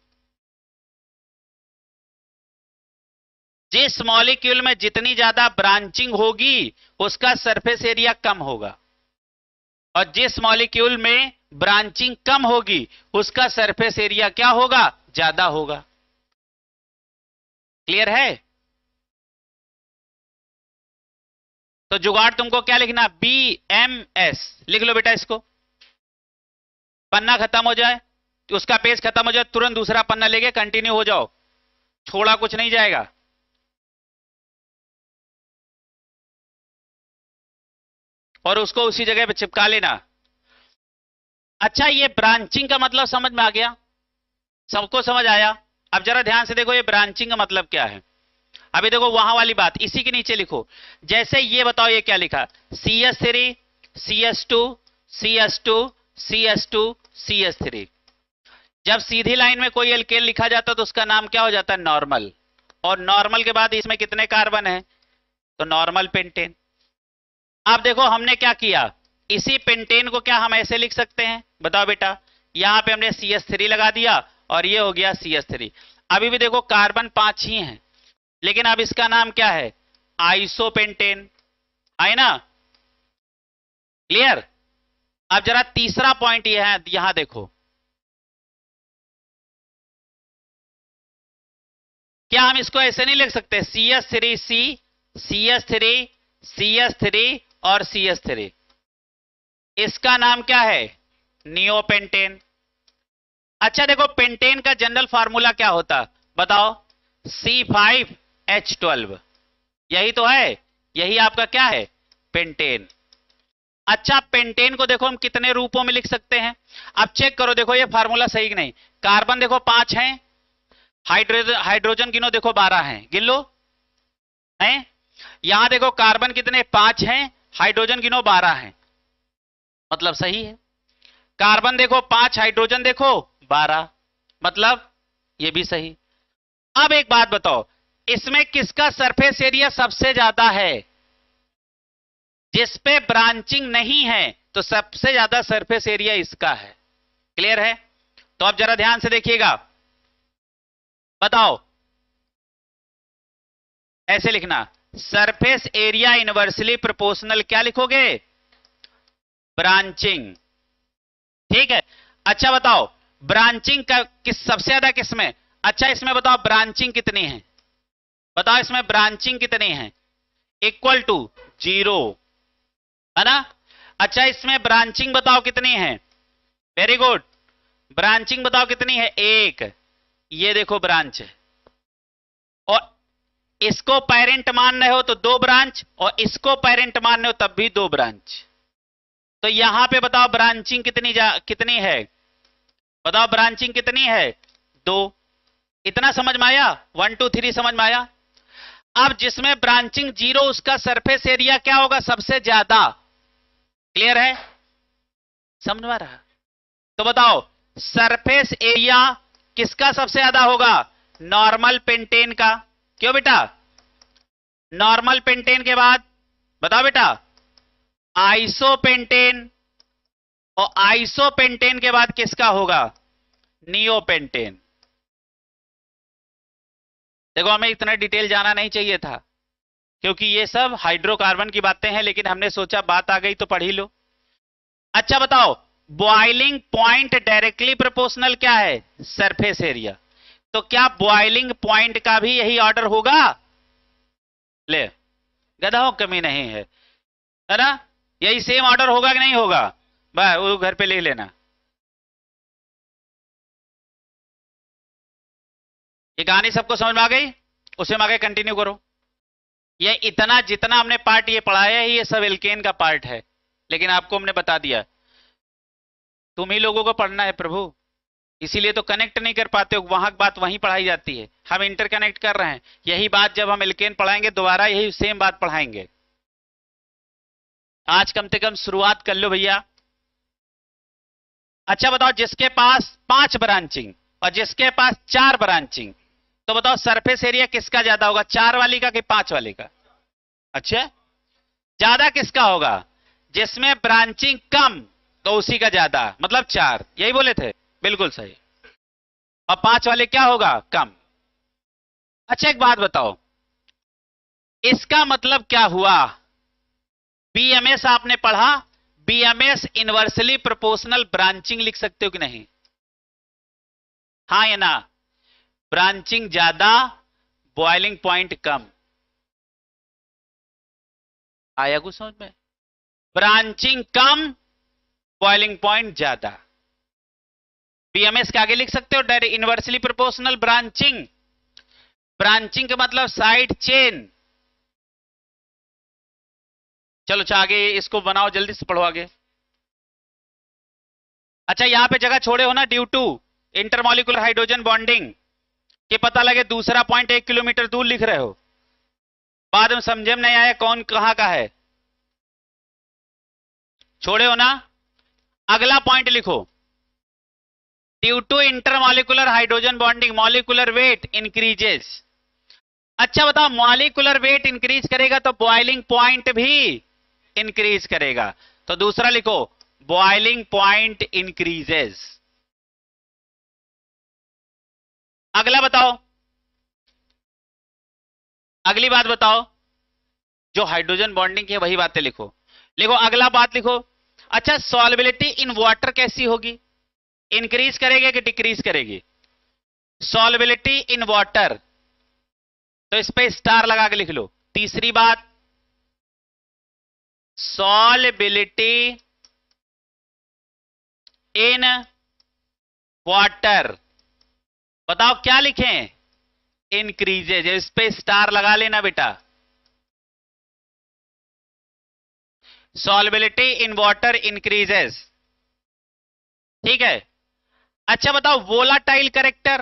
A: जिस मॉलिक्यूल में जितनी ज्यादा ब्रांचिंग होगी उसका सरफेस एरिया कम होगा, और जिस मॉलिक्यूल में ब्रांचिंग कम होगी उसका सरफेस एरिया क्या होगा, ज्यादा होगा। क्लियर है? तो जुगाड़ तुमको क्या लिखना, BMS लिख लो बेटा इसको। पन्ना खत्म हो जाए, तो उसका पेज खत्म हो जाए, तुरंत दूसरा पन्ना लेके कंटिन्यू हो जाओ, छोड़ा कुछ नहीं जाएगा। और उसको उसी जगह पे चिपका लेना। अच्छा, ये ब्रांचिंग का मतलब समझ में आ गया? सबको समझ आया? अब जरा ध्यान से देखो, ये ब्रांचिंग का मतलब क्या है। अभी देखो वहां वाली बात इसी के नीचे लिखो। जैसे ये बताओ, ये क्या लिखा, CS3 CS2 CS2 CS2 CS3। जब सीधी लाइन में कोई एल्केन लिखा जाता है तो उसका नाम क्या हो जाता है, नॉर्मल। और नॉर्मल के बाद इसमें कितने कार्बन है, तो नॉर्मल पेंटेन। अब देखो हमने क्या किया, इसी पेंटेन को क्या हम ऐसे लिख सकते हैं, बताओ बेटा। यहां पे हमने CS3 लगा दिया और ये हो गया CS3। अभी भी देखो कार्बन 5 ही हैं, लेकिन अब इसका नाम क्या है, आइसोपेंटेन, है ना? क्लियर? अब जरा तीसरा पॉइंट ये है, यहां देखो, क्या हम इसको ऐसे नहीं लिख सकते, CS3C CS3 CS3 और CS3? इसका नाम क्या है, नियोपेंटेन। अच्छा देखो, पेंटेन का जनरल फार्मूला क्या होता, बताओ, C5H12। यही तो है, यही आपका क्या है, पेंटेन। अच्छा, पेंटेन को देखो हम कितने रूपों में लिख सकते हैं। अब चेक करो, देखो ये फार्मूला सही कि नहीं। कार्बन देखो 5 हैं, हाइड्रोजन गिनो, देखो 12 हैं, गिन लो, हैं? यहां देखो कार्बन कितने, 5 हैं, हाइड्रोजन गिनो 12 हैं, मतलब सही है। कार्बन देखो 5, हाइड्रोजन देखो 12, मतलब ये भी सही। अब एक बात बताओ, इसमें किसका सरफेस एरिया सबसे ज्यादा है, जिस पे ब्रांचिंग नहीं है तो सबसे ज्यादा सरफेस एरिया इसका है। क्लियर है? तो अब जरा ध्यान से देखिएगा, बताओ, ऐसे लिखना, सरफेस एरिया इनवर्सली प्रोपोर्शनल, क्या लिखोगे, ब्रांचिंग। ठीक है? अच्छा बताओ, ब्रांचिंग का किस सबसे ज्यादा किसमें, अच्छा इसमें बताओ ब्रांचिंग कितनी है, बताओ इसमें ब्रांचिंग कितनी है, इक्वल टू 0, है ना? अच्छा इसमें ब्रांचिंग बताओ कितनी है, वेरी गुड, ब्रांचिंग बताओ कितनी है, 1। ये देखो ब्रांच है, और इसको पेरेंट मान रहे हो तो 2 ब्रांच, और इसको पेरेंट मान रहे हो तब भी 2 ब्रांच। तो यहां पे बताओ ब्रांचिंग कितनी है, बताओ ब्रांचिंग कितनी है, 2। इतना समझ में आया, 1 2 3 समझ में आया? अब जिसमें ब्रांचिंग 0 उसका सरफेस एरिया क्या होगा, सबसे ज्यादा। क्लियर है? समझ में आ रहा? तो बताओ सरफेस एरिया किसका सबसे ज्यादा होगा, नॉर्मल पेंटेन का। क्यों बेटा, नॉर्मल पेंटेन के बाद बताओ बेटा आइसोपेंटेन, और आइसोपेंटेन के बाद किसका होगा, नियोपेंटेन। देखो हमें इतना डिटेल जाना नहीं चाहिए था, क्योंकि ये सब हाइड्रोकार्बन की बातें हैं, लेकिन हमने सोचा बात आ गई तो पढ़ ही लो। अच्छा बताओ, बॉइलिंग पॉइंट डायरेक्टली प्रोपोर्शनल क्या है, सरफेस एरिया। तो क्या बॉइलिंग पॉइंट का भी यही ऑर्डर होगा, ले गधा कमी नहीं है ना? यही सेम ऑर्डर होगा कि नहीं होगा, बस वो घर पे ले लेना। ये कहानी सबको समझ में आ गई? उसे में आगे कंटिन्यू करो। ये इतना जितना हमने पार्ट ये पढ़ाया है, ये सब एल्केन का पार्ट है, लेकिन आपको हमने बता दिया, तुम ही लोगों को पढ़ना है प्रभु, इसीलिए तो कनेक्ट नहीं कर पाते हो, वहां की बात वहीं पढ़ाई जाती है, हम इंटरकनेक्ट कर रहे हैं। यही बात जब हम एल्केन पढ़ाएंगे दोबारा यही सेम बात पढ़ाएंगे। आज कम से कम शुरुआत कर लो भैया। अच्छा बताओ, जिसके पास 5 ब्रांचिंग और जिसके पास 4 ब्रांचिंग, तो बताओ सरफेस एरिया किसका ज्यादा होगा, 4 वाली का कि 5 वाली का? अच्छा, ज्यादा किसका होगा, जिसमें ब्रांचिंग कम तो उसी का ज्यादा, मतलब 4, यही बोले थे, बिल्कुल सही। और 5 वाले क्या होगा, कम। अच्छा एक बात बताओ, इसका मतलब क्या हुआ, बीएमएस आपने पढ़ा, बीएमएस इनवर्सली प्रोपोर्शनल ब्रांचिंग लिख सकते हो कि नहीं, हाँ या ना? ब्रांचिंग ज्यादा, बॉइलिंग पॉइंट कम। आया कुछ समझ में? ब्रांचिंग कम, बॉइलिंग पॉइंट ज्यादा। बीएमएस के आगे लिख सकते हो direct inversely proportional branching. Branching का मतलब साइड चेन। चलो आगे इसको बनाओ, जल्दी से पढ़ो आगे। अच्छा यहां पे जगह छोड़े हो ना, due to intermolecular hydrogen bonding के पता लगे दूसरा पॉइंट 1 किलोमीटर दूर लिख रहे हो, बाद में समझे में नहीं आया कौन कहां का है, छोड़े हो ना। अगला पॉइंट लिखो, due to intermolecular hydrogen bonding molecular weight increases. अच्छा बताओ, मॉलिक्यूलर वेट इंक्रीज करेगा तो बॉइलिंग पॉइंट भी इंक्रीज करेगा, तो दूसरा लिखो बॉइलिंग पॉइंट इंक्रीजेस। अगला बताओ, अगली बात बताओ, जो हाइड्रोजन बॉन्डिंग है वही बातें लिखो। लिखो अगला बात लिखो। अच्छा सॉल्युबिलिटी इन वाटर कैसी होगी, इंक्रीज करेगी कि डिक्रीज करेगी? सॉल्युबिलिटी इन वाटर, तो इस पे स्टार लगा के लिख लो। तीसरी बात, सॉल्युबिलिटी इन वाटर, बताओ क्या लिखें? इंक्रीजेज, इस पे स्टार लगा लेना बेटा। सॉल्युबिलिटी इन वाटर इंक्रीजेस, ठीक है। अच्छा बताओ वोलाटाइल कैरेक्टर,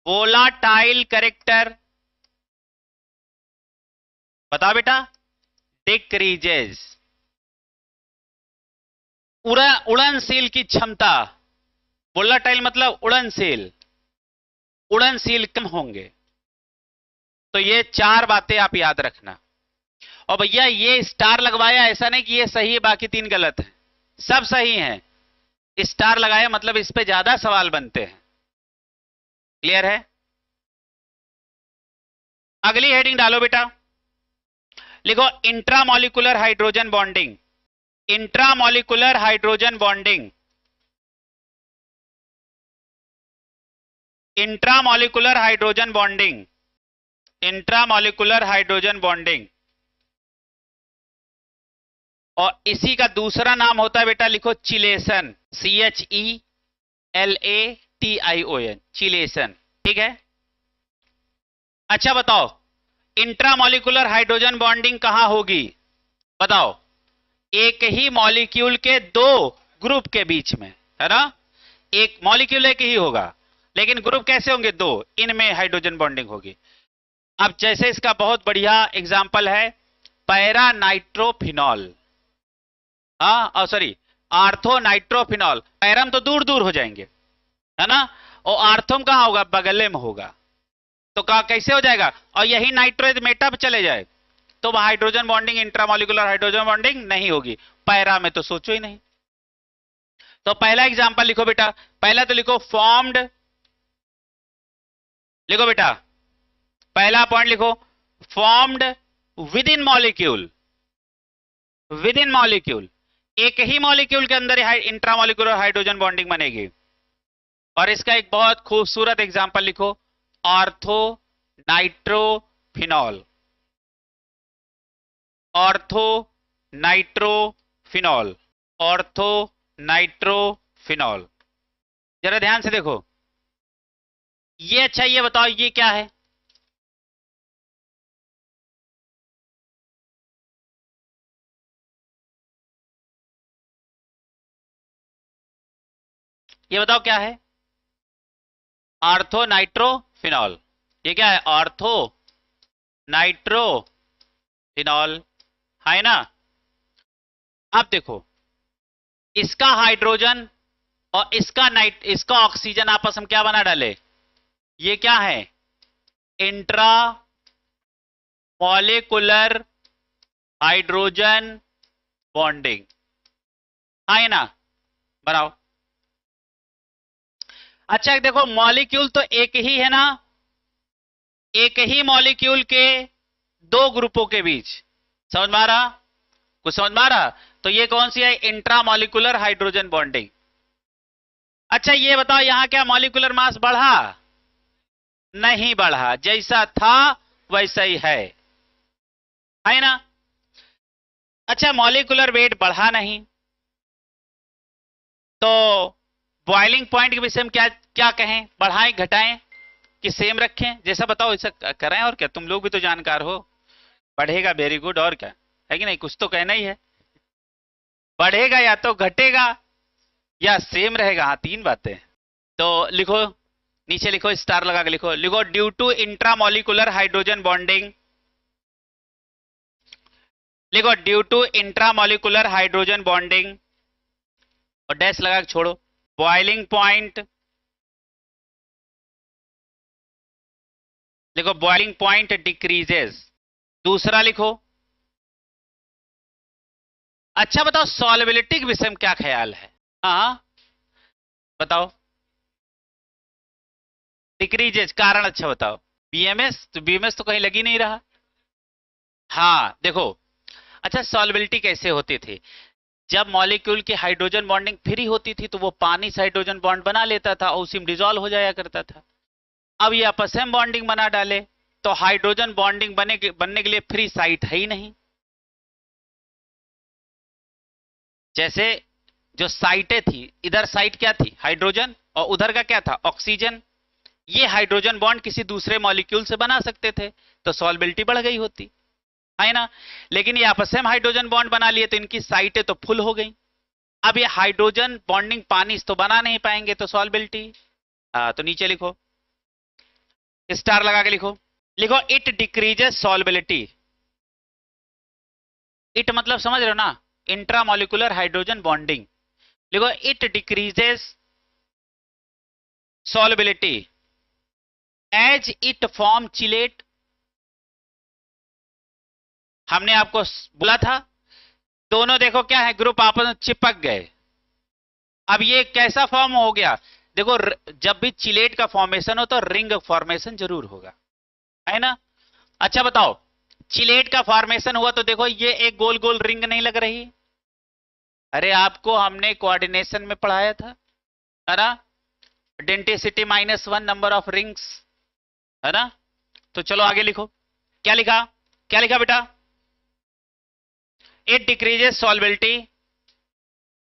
A: वोलाटाइल कैरेक्टर बताओ बेटा, डिक्रीजेज। उड़नशील की क्षमता, वोलाटाइल मतलब उड़नशील, उड़नशील कम होंगे। तो ये चार बातें आप याद रखना। और भैया ये स्टार लगवाया, ऐसा नहीं कि ये सही है बाकी तीन गलत है, सब सही है। स्टार लगाया मतलब इस पे ज्यादा सवाल बनते हैं। क्लियर है? अगली हेडिंग डालो बेटा, लिखो intramolecular hydrogen bonding. Intramolecular hydrogen bonding, intramolecular hydrogen bonding, intramolecular hydrogen bonding. और इसी का दूसरा नाम होता है बेटा, लिखो चिलेशन, CHELATION, चिलेशन, ठीक है। अच्छा बताओ इंट्रामॉलिक्यूलर हाइड्रोजन बॉन्डिंग कहां होगी? बताओ, एक ही मॉलिक्यूल के दो ग्रुप के बीच में, है ना। एक मॉलिक्यूल एक ही होगा लेकिन ग्रुप कैसे होंगे? दो, इनमें हाइड्रोजन बॉन्डिंग होगी। अब जैसे इसका बहुत बढ़िया एग्जांपल है पैरा नाइट्रोफिनॉल, हाँ सॉरी आर्थो नाइट्रोफिनॉल। पैरम तो दूर दूर हो जाएंगे, है ना, और आर्थोम कहां होगा? बगले में होगा। तो कहा कैसे हो जाएगा? और यही नाइट्रो मेटा पे चले जाए तो वह hydrogen bonding, intramolecular hydrogen bonding नहीं होगी। पैरा में तो सोचो ही नहीं। तो पहला एग्जांपल लिखो बेटा, पहला तो लिखो फॉर्म्ड, लिखो बेटा पहला पॉइंट लिखो formed with in molecule, with in molecule, एक ही मॉलिक्यूल के अंदर इंट्रामॉलिक्यूलर हाइड्रोजन बॉन्डिंग बनेगी। और इसका एक बहुत खूबसूरत एग्जांपल लिखो ortho nitrophenol, ortho nitrophenol, ortho nitrophenol. जरा ध्यान से देखो ये, अच्छा ये बताओ ये क्या है? ये बताओ क्या है? ऑर्थो नाइट्रोफिनॉल, ये क्या है? ऑर्थो नाइट्रोफिनॉल, है ना। अब देखो इसका हाइड्रोजन और इसका ऑक्सीजन आपस में क्या बना डाले? ये क्या है? इंट्रा मॉलिक्यूलर हाइड्रोजन बॉन्डिंग, है ना, बनाओ। अच्छा देखो मॉलिक्यूल तो एक ही है ना, एक ही मॉलिक्यूल के दो ग्रुपों के बीच, समझ में आ रहा? कुछ समझ में आ रहा? तो ये कौन सी है? Intra molecular hydrogen bonding. अच्छा ये बताओ यहां क्या मॉलिक्यूलर मास बढ़ा? नहीं बढ़ा, जैसा था वैसा ही है ना। अच्छा, मॉलिक्यूलर वेट बढ़ा नहीं, तो बॉइलिंग पॉइंट के विषय में क्या क्या कहें, बढ़ाएं घटाएं कि सेम रखें, जैसा बताओ ऐसा करें, और क्या, तुम लोग भी तो जानकार हो। बढ़ेगा, वेरी गुड, और क्या है कि नहीं, कुछ तो कहना ही है। बढ़ेगा या तो घटेगा या सेम रहेगा, हाँ तीन बातें। तो लिखो, नीचे लिखो, स्टार लगा के लिखो, लिखो due to intramolecular hydrogen bonding, लिखो due to intramolecular hydrogen bonding, और डैश लगा के छोड़ो, बॉइलिंग पॉइंट, लिखो बॉइलिंग पॉइंट डिक्रीजेस। दूसरा लिखो, अच्छा बताओ सॉल्युबिलिटी के विषय में क्या ख्याल है। हाँ बताओ, डिक्रीजेज, कारण अच्छा बताओ। बीएमएस, तो बीएमएस तो कहीं लगी नहीं रहा। हाँ देखो, अच्छा सॉल्युबिलिटी कैसे होती थी, जब मॉलिक्यूल की हाइड्रोजन बॉन्डिंग फ्री होती थी तो वो पानी से हाइड्रोजन बॉन्ड बना लेता था और उसी में डिजोल्व हो जाया करता था। अब ये आपस में बॉन्डिंग बना डाले तो हाइड्रोजन बॉन्डिंग बनने के लिए फ्री साइट है ही नहीं। जैसे जो साइटें थी, इधर साइट क्या थी, हाइड्रोजन, और उधर का क्या था, ऑक्सीजन। ये हाइड्रोजन बॉन्ड किसी दूसरे मॉलिक्यूल से बना सकते थे, तो सॉल्युबिलिटी बढ़ गई होती है ना। लेकिन ये आपस में हाइड्रोजन बॉन्ड बना लिए तो इनकी साइटें तो फुल हो गई। अब ये हाइड्रोजन बॉन्डिंग पानी से तो बना नहीं पाएंगे, तो सॉल्युबिलिटी, तो नीचे लिखो, स्टार लगा के लिखो, लिखो इट डिक्रीजेस सॉल्युबिलिटी। इट मतलब समझ रहे हो ना, इंट्रामोलिकुलर हाइड्रोजन बॉन्डिंग, लिखो it decreases solubility as it form chelate. हमने आपको बोला था, दोनों देखो क्या है, ग्रुप आपस में चिपक गए। अब ये कैसा फॉर्म हो गया, देखो जब भी चिलेट का फॉर्मेशन हो तो रिंग फॉर्मेशन जरूर होगा, है ना। अच्छा बताओ, चिलेट का फॉर्मेशन हुआ तो देखो ये एक गोल गोल रिंग नहीं लग रही, अरे आपको हमने कोऑर्डिनेशन में पढ़ाया था, है ना, डेंसिटी -1 नंबर ऑफ रिंग्स, है ना। तो चलो आगे लिखो, क्या लिखा, क्या लिखा बेटा, it decreases solubility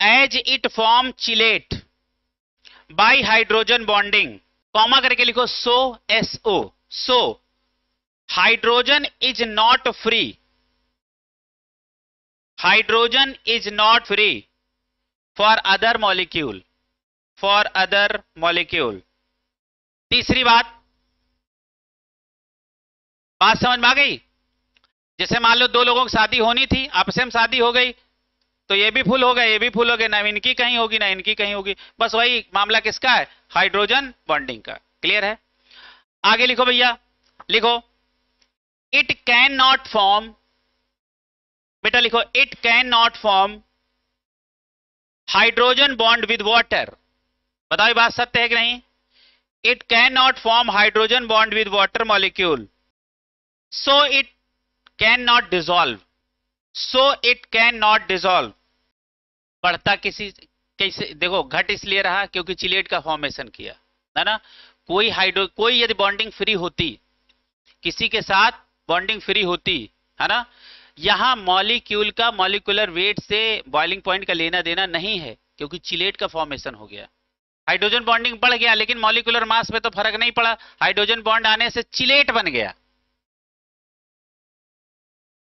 A: as it form chelate by hydrogen bonding, comma करके लिखो, so hydrogen is not free, hydrogen is not free for other molecule, for other molecule. तीसरी बात, बात समझ में आ गई, जैसे मान लो दो लोगों की शादी होनी थी, आपस में शादी हो गई, तो ये भी फुल हो गए, ये भी फुल हो गए, ना इनकी कहीं होगी ना इनकी कहीं होगी, बस वही मामला किसका है, हाइड्रोजन बॉन्डिंग का। क्लियर है, आगे लिखो भैया, लिखो इट कैन नॉट फॉर्म, बेटा लिखो it can not form hydrogen bond with water. बताओ ये बात सत्य है कि नहीं, it can not form hydrogen bond with water molecule, so it can not dissolve, so it can not dissolve. बढ़ता किसी, कैसे देखो, घट इसलिए रहा क्योंकि चिलेट का फॉर्मेशन किया, है ना। कोई यदि बॉन्डिंग फ्री होती, किसी के साथ बॉन्डिंग फ्री होती, है ना, यहां मॉलिक्यूल का मॉलिक्यूलर वेट से बॉइलिंग पॉइंट का लेना देना नहीं है, क्योंकि चिलेट का फॉर्मेशन हो गया, हाइड्रोजन बॉन्डिंग बढ़ गया, लेकिन मॉलिक्यूलर मास में तो फर्क नहीं पड़ा, हाइड्रोजन बॉन्ड आने से चिलेट बन गया।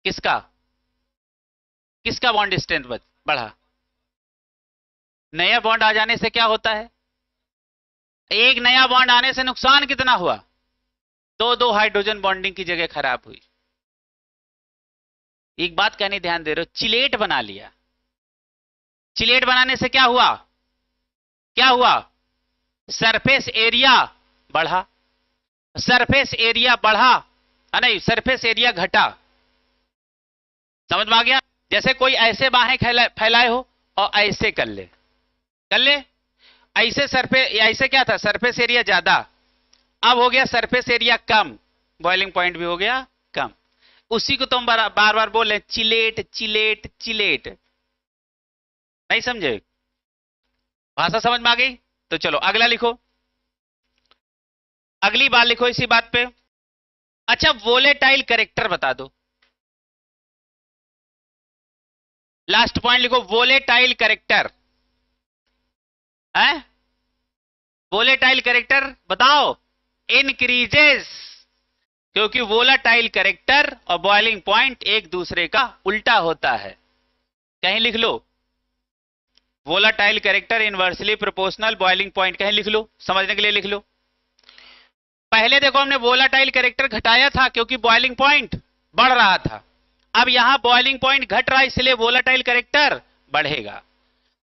A: किसका, किसका बॉन्ड स्ट्रेंथ बढ़ा, नया बॉन्ड आ जाने से क्या होता है, एक नया बॉन्ड आने से नुकसान कितना हुआ, दो दो हाइड्रोजन बॉन्डिंग की जगह खराब हुई। एक बात कहने ध्यान दे रहे हो, चिलेट बना लिया, चिलेट बनाने से क्या हुआ, क्या हुआ, सरफेस एरिया बढ़ा, सरफेस एरिया बढ़ा, है नहीं, सरफेस एरिया घटा। समझ में आ गया, जैसे कोई ऐसे बाहें फैलाए हो और ऐसे कर ले, ऐसे सरफेस, ऐसे क्या था, सरफेस एरिया ज्यादा, अब हो गया सरफेस एरिया कम, बॉइलिंग पॉइंट भी हो गया कम। उसी को तुम बार बार बोल रहे, चिलेट चिलेट चिलेट, नहीं समझे, भाषा समझ में आ गई। तो चलो अगला लिखो, अगली बात लिखो इसी बात पे। अच्छा, वोलेटाइल कैरेक्टर बता दो। लास्ट पॉइंट लिखो, वोलेटाइल कैरेक्टर है। वोलेटाइल कैरेक्टर बताओ। इंक्रीजेस, क्योंकि वोलेटाइल कैरेक्टर और बॉइलिंग पॉइंट एक दूसरे का उल्टा होता है। कहीं लिख लो, volatile character inversely proportional boiling point, कहीं लिख लो, समझने के लिए लिख लो। पहले देखो हमने वोलेटाइल कैरेक्टर घटाया था क्योंकि बॉइलिंग पॉइंट बढ़ रहा था। अब यहां बॉइलिंग पॉइंट घट रहा है, इसलिए वोलेटाइल कैरेक्टर बढ़ेगा।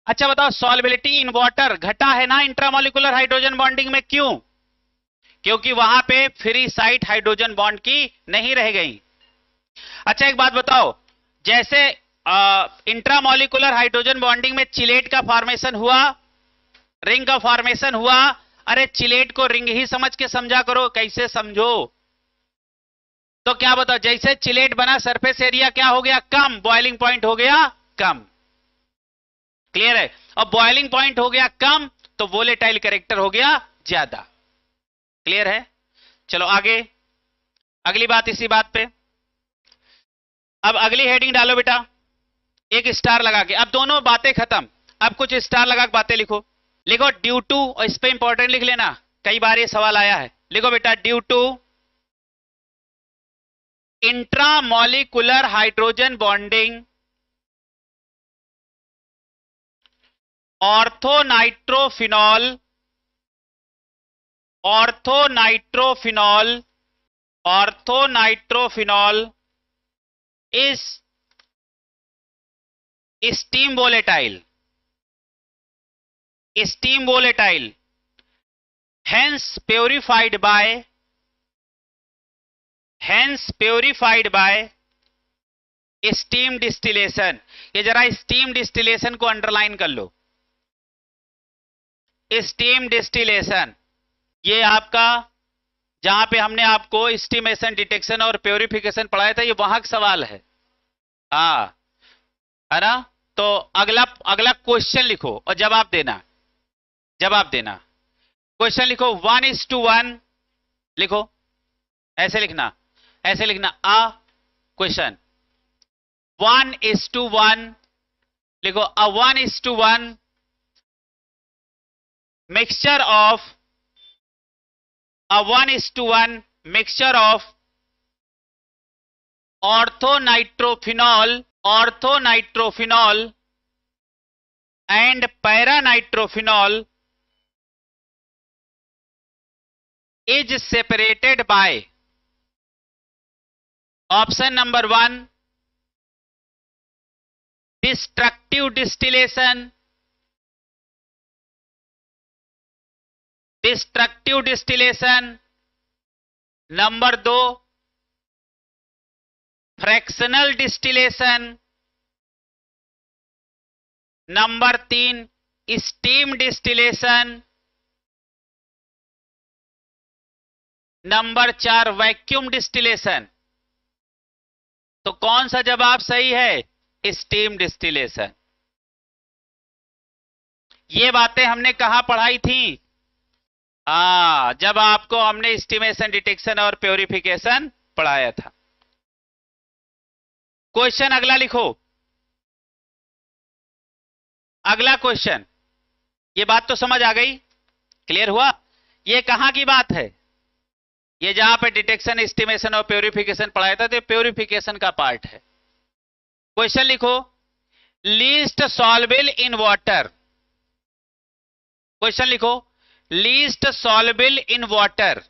A: अच्छा बताओ, सॉल्युबिलिटी इन वाटर घटा है ना इंट्रामोलिकुलर हाइड्रोजन बॉन्डिंग में, क्यों? क्योंकि वहां पे फ्री साइट हाइड्रोजन बॉन्ड की नहीं रह गई। अच्छा एक बात बताओ, जैसे इंट्रामोलिकुलर हाइड्रोजन बॉन्डिंग में चिलेट का फॉर्मेशन हुआ, रिंग का फॉर्मेशन हुआ। अरे चिलेट को रिंग ही समझ के समझा करो, कैसे समझो। तो क्या बताओ, जैसे चिलेट बना सरफेस एरिया क्या हो गया, कम, बॉइलिंग पॉइंट हो गया कम। क्लियर है? और बॉइलिंग पॉइंट हो गया कम तो वोलेटाइल कैरेक्टर हो गया ज्यादा। क्लियर है? चलो आगे, अगली बात इसी बात पे। अब अगली हेडिंग डालो बेटा, एक स्टार लगा के। अब दोनों बातें खत्म, अब कुछ स्टार लगा के बातें लिखो। लिखो ड्यू टू, और इस पे इंपॉर्टेंट लिख लेना, कई बार ये सवाल आया है। लिखो बेटा, due to intramolecular hydrogen bonding orthonitrophenol, orthonitrophenol, orthonitrophenol is steam volatile, steam volatile, hence purified by steam distillation। ये जरा स्टीम डिस्टिलेशन को अंडरलाइन कर लो, स्टीम डिस्टिलेशन। ये आपका, जहां पे हमने आपको स्टीमेशन, डिटेक्शन और प्योरिफिकेशन पढ़ाया था, ये वहां का सवाल है। हाँ, है ना? तो अगला अगला क्वेश्चन लिखो और जवाब देना, जवाब देना। क्वेश्चन लिखो 1:1, लिखो, ऐसे लिखना, ऐसे लिखना, अ क्वेश्चन 1:1, लिखो अ 1:1 mixture of, a 1:1 mixture of orthonitrophenol, orthonitrophenol and paranitrophenol is separated by option number 1 destructive distillation, destructive distillation, number 2 fractional distillation, number 3 steam distillation, number 4 vacuum distillation. तो कौन सा जवाब सही है? Steam distillation. ये बातें हमने कहां पढ़ाई थी? जब आपको हमने एस्टिमेशन, डिटेक्शन और प्योरिफिकेशन पढ़ाया था। क्वेश्चन अगला लिखो, अगला क्वेश्चन। ये बात तो समझ आ गई, क्लियर हुआ? ये कहां की बात है? ये जहां पे डिटेक्शन, एस्टिमेशन और प्योरिफिकेशन पढ़ाया था, तो प्योरिफिकेशन का पार्ट है। क्वेश्चन लिखो, least soluble in water. Question लिखो, least soluble in water.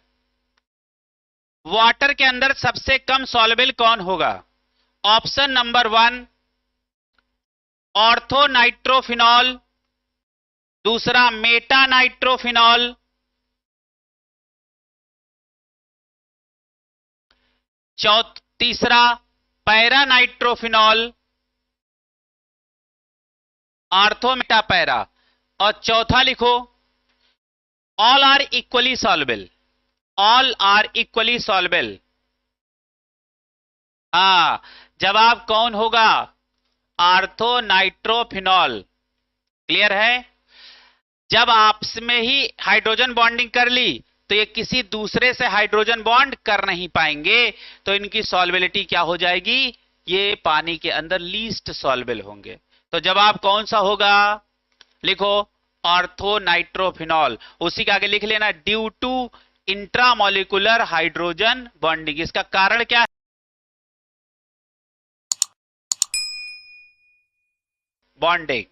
A: Water के अंदर सबसे कम सॉल्युबल कौन होगा? ऑप्शन नंबर 1 ऑर्थोनाइट्रोफिनॉल, दूसरा मेटानाइट्रोफिनॉल, तीसरा पैरानाइट्रोफिनॉल, आर्थो मेटा पैरा, और चौथा लिखो all are equally soluble, all are equally soluble. जवाब कौन होगा? आर्थोनाइट्रोफिनॉल। क्लियर है? जब आपस में ही हाइड्रोजन बॉन्डिंग कर ली तो ये किसी दूसरे से हाइड्रोजन बॉन्ड कर नहीं पाएंगे, तो इनकी सॉल्युबिलिटी क्या हो जाएगी, ये पानी के अंदर लीस्ट सॉल्युबल होंगे। तो जवाब कौन सा होगा, लिखो ऑर्थो नाइट्रोफिनॉल। उसी के आगे लिख लेना due to intramolecular hydrogen bonding. इसका कारण क्या है, बॉन्डिंग।